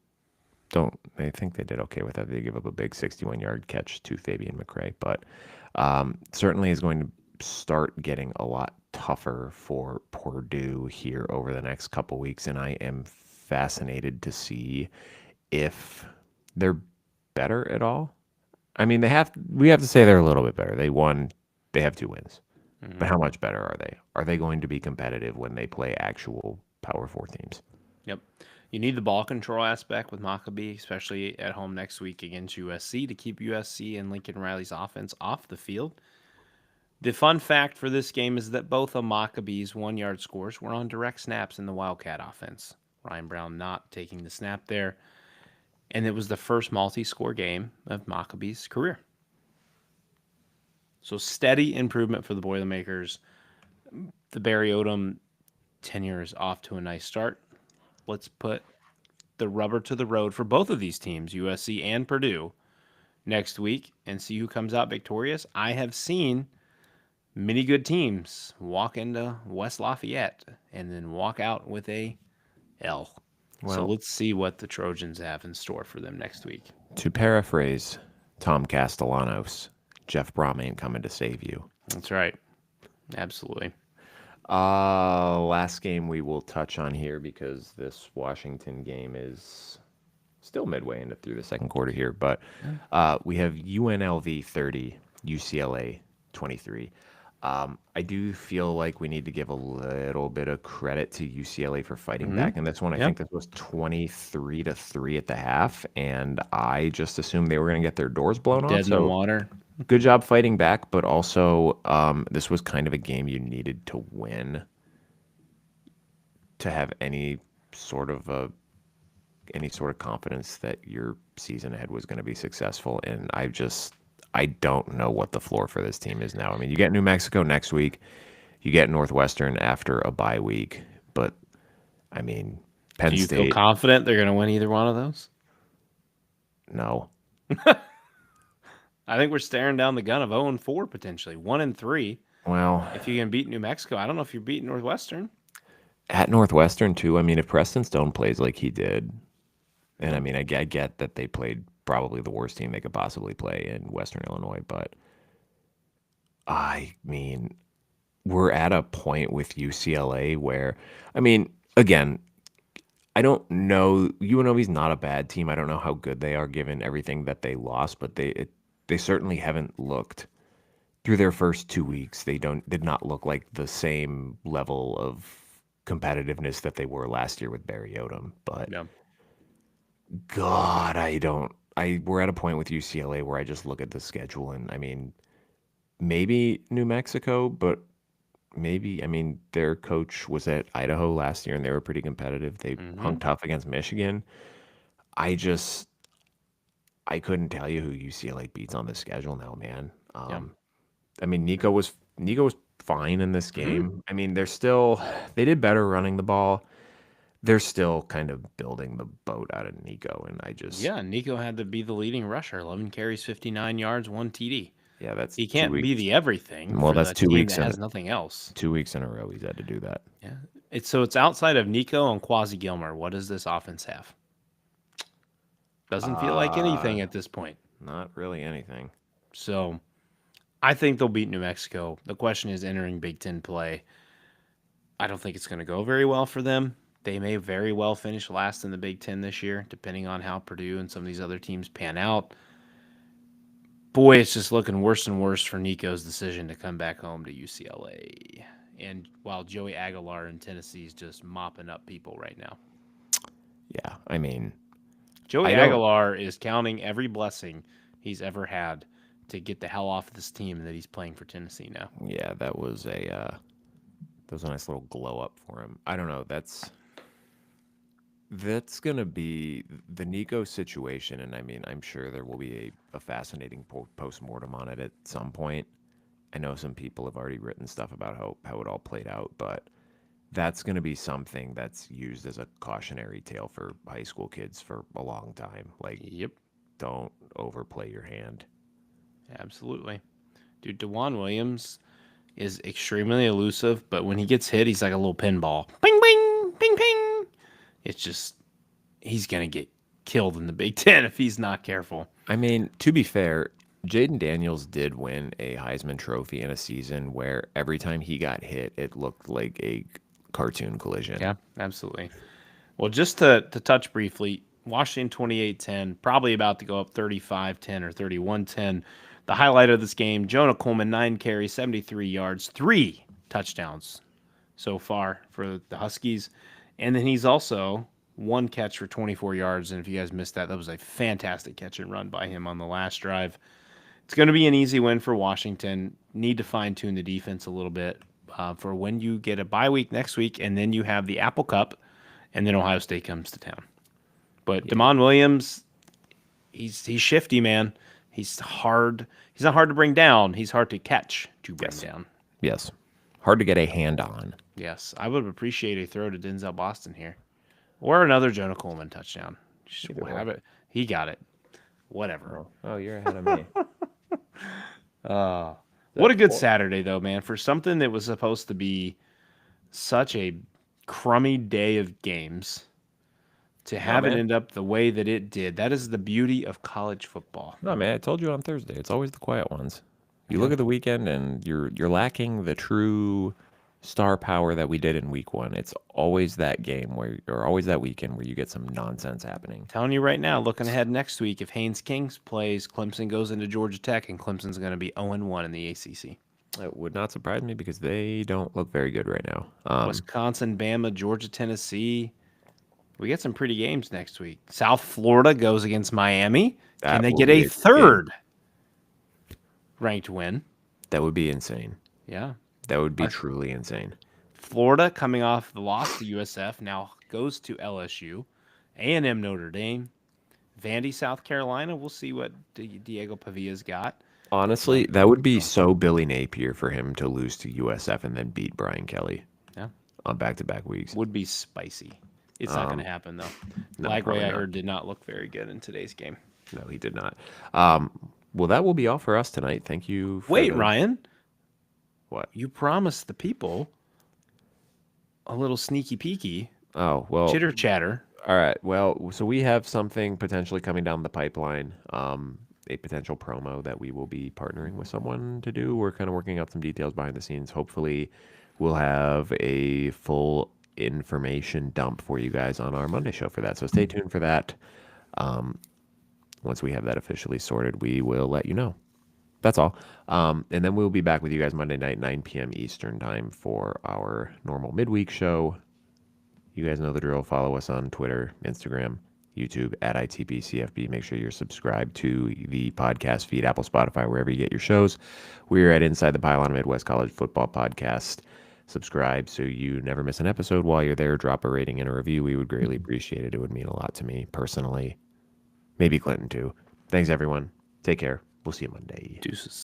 I think they did okay with that. They give up a big 61-yard catch to Fabian McRae, but certainly is going to start getting a lot tougher for Purdue here over the next couple weeks, and I am fascinated to see if they're better at all. I mean, we have to say they're a little bit better. They have 2 wins. But how much better are they? Are they going to be competitive when they play actual Power 4 teams? Yep. You need the ball control aspect with Mockabee, especially at home next week against USC, to keep USC and Lincoln Riley's offense off the field. The fun fact for this game is that both of Maccabee's 1-yard scores were on direct snaps in the Wildcat offense. Ryan Brown not taking the snap there. And it was the first multi-score game of Maccabee's career. So steady improvement for the Boilermakers. The Barry Odom tenure is off to a nice start. Let's put the rubber to the road for both of these teams, USC and Purdue, next week and see who comes out victorious. I have seen many good teams walk into West Lafayette and then walk out with a L. So Well, let's see what the Trojans have in store for them next week. to paraphrase Tom Castellanos, Jeff Brom ain't coming to save you. That's right. Absolutely. Last game we will touch on here because this Washington game is still midway through the second quarter here, but we have UNLV 30, UCLA 23. I do feel like we need to give a little bit of credit to UCLA for fighting back in this one. I think this was 23-3 at the half, and I just assumed they were going to get their doors blown Dead off. in the water. Good job fighting back, but also this was kind of a game you needed to win to have any sort of confidence that your season ahead was going to be successful. And I don't know what the floor for this team is now. I mean, you get New Mexico next week, you get Northwestern after a bye week, but I mean, Penn Do you State. feel confident they're going to win either one of those? No. I think we're staring down the gun of 0-4 potentially, 1-3. Well, If you can beat New Mexico, I don't know if you're beating Northwestern. at Northwestern too. I mean, if Preston Stone plays like he did, and I mean, I get that they played probably the worst team they could possibly play in Western Illinois, but I mean, we're at a point with UCLA where, I mean, again, I don't know. UNLV's not a bad team. I don't know how good they are given everything that they lost, but they certainly haven't looked through their first 2 weeks. They did not look like the same level of competitiveness that they were last year with Barry Odom. But Yeah. God, we're at a point with UCLA where I just look at the schedule and I mean, maybe New Mexico, but maybe, I mean, their coach was at Idaho last year and they were pretty competitive. They hung tough against Michigan. I couldn't tell you who UCLA beats on the schedule now, man. I mean, Nico was fine in this game. I mean, they did better running the ball. They're still kind of building the boat out of Nico, and Nico had to be the leading rusher, 11 carries, 59 yards, 1 TD. yeah, that's He can't 2 weeks. be the everything Well, for that's the 2 team weeks that in has nothing else. 2 weeks in a row he's had to do that. Yeah. It's outside of Nico and Quasi Gilmer. What does this offense have? Doesn't feel like anything at this point. Not really anything. So I think they'll beat New Mexico. The question is entering Big Ten play. I don't think it's going to go very well for them. They may very well finish last in the Big Ten this year, depending on how Purdue and some of these other teams pan out. Boy, it's just looking worse and worse for Nico's decision to come back home to UCLA. And while Joey Aguilar in Tennessee is just mopping up people right now. Yeah, I mean, Joey Aguilar is counting every blessing he's ever had to get the hell off this team that he's playing for Tennessee now. yeah, that was a nice little glow up for him. I don't know. That's gonna be the Nico situation, and I mean, I'm sure there will be a fascinating post-mortem on it at some point. I know some people have already written stuff about how it all played out, but that's going to be something that's used as a cautionary tale for high school kids for a long time. Like, Yep. don't overplay your hand. Absolutely. Dude, DeJuan Williams is extremely elusive, but when he gets hit, he's like a little pinball. Bing, bing, ping, ping. It's just, he's going to get killed in the Big Ten if he's not careful. I mean, to be fair, Jaden Daniels did win a Heisman Trophy in a season where every time he got hit, it looked like a cartoon collision. Yeah, absolutely. Well, just to touch briefly, Washington 28-10, probably about to go up 35-10 or 31-10. The highlight of this game, Jonah Coleman, 9 carries, 73 yards, 3 touchdowns so far for the Huskies. And then he's also 1 catch for 24 yards. And if you guys missed that, that was a fantastic catch and run by him on the last drive. It's going to be an easy win for Washington. Need to fine-tune the defense a little bit for when you get a bye week next week, and then you have the Apple Cup and then Ohio State comes to town. But Damon Williams, he's shifty, man. He's hard. He's not hard to bring down. He's hard to catch to bring down. Yes. Hard to get a hand on. Yes, I would appreciate a throw to Denzel Boston here, or another Jonah Coleman touchdown. He got it. Whatever. Oh, you're ahead of me. What a good Saturday, though, man. For something that was supposed to be such a crummy day of games, to have it end up the way that it did, that is the beauty of college football. No, man, I told you on Thursday. It's always the quiet ones. You look at the weekend, and you're lacking the true star power that we did in week 1. It's always that game or always that weekend where you get some nonsense happening. Telling you right now, looking ahead next week, if Haynes Kings plays, Clemson goes into Georgia Tech, and Clemson's going to be 0-1 in the ACC. It would not surprise me because they don't look very good right now. Wisconsin, Bama, Georgia, Tennessee. We get some pretty games next week. South Florida goes against Miami. Can they get a third ranked win? That would be insane. Yeah. That would be truly insane. Florida, coming off the loss to USF, now goes to LSU. A&M Notre Dame. Vandy, South Carolina. We'll see what Diego Pavilla's got. Honestly, that would be so Billy Napier for him to lose to USF and then beat Brian Kelly. Yeah. On back-to-back weeks. Would be spicy. It's not going to happen, though. No, Lagway, I heard, did not look very good in today's game. No, he did not. Well, that will be all for us tonight. Thank you. Wait, Ryan. What? You promised the people a little sneaky peeky. Oh, well. Chitter chatter. All right. Well, so we have something potentially coming down the pipeline, a potential promo that we will be partnering with someone to do. We're kind of working out some details behind the scenes. Hopefully, we'll have a full information dump for you guys on our Monday show for that. So stay tuned for that. Once we have that officially sorted, we will let you know. That's all. And then we'll be back with you guys Monday night, 9 p.m. Eastern time for our normal midweek show. You guys know the drill. Follow us on Twitter, Instagram, YouTube at ITPCFB. Make sure you're subscribed to the podcast feed, Apple, Spotify, wherever you get your shows. We're at Inside the Pylon Midwest College Football Podcast. Subscribe so you never miss an episode. While you're there, drop a rating and a review. We would greatly appreciate it. It would mean a lot to me personally. Maybe Clinton too. Thanks, everyone. Take care. We'll see you Monday. Deuces.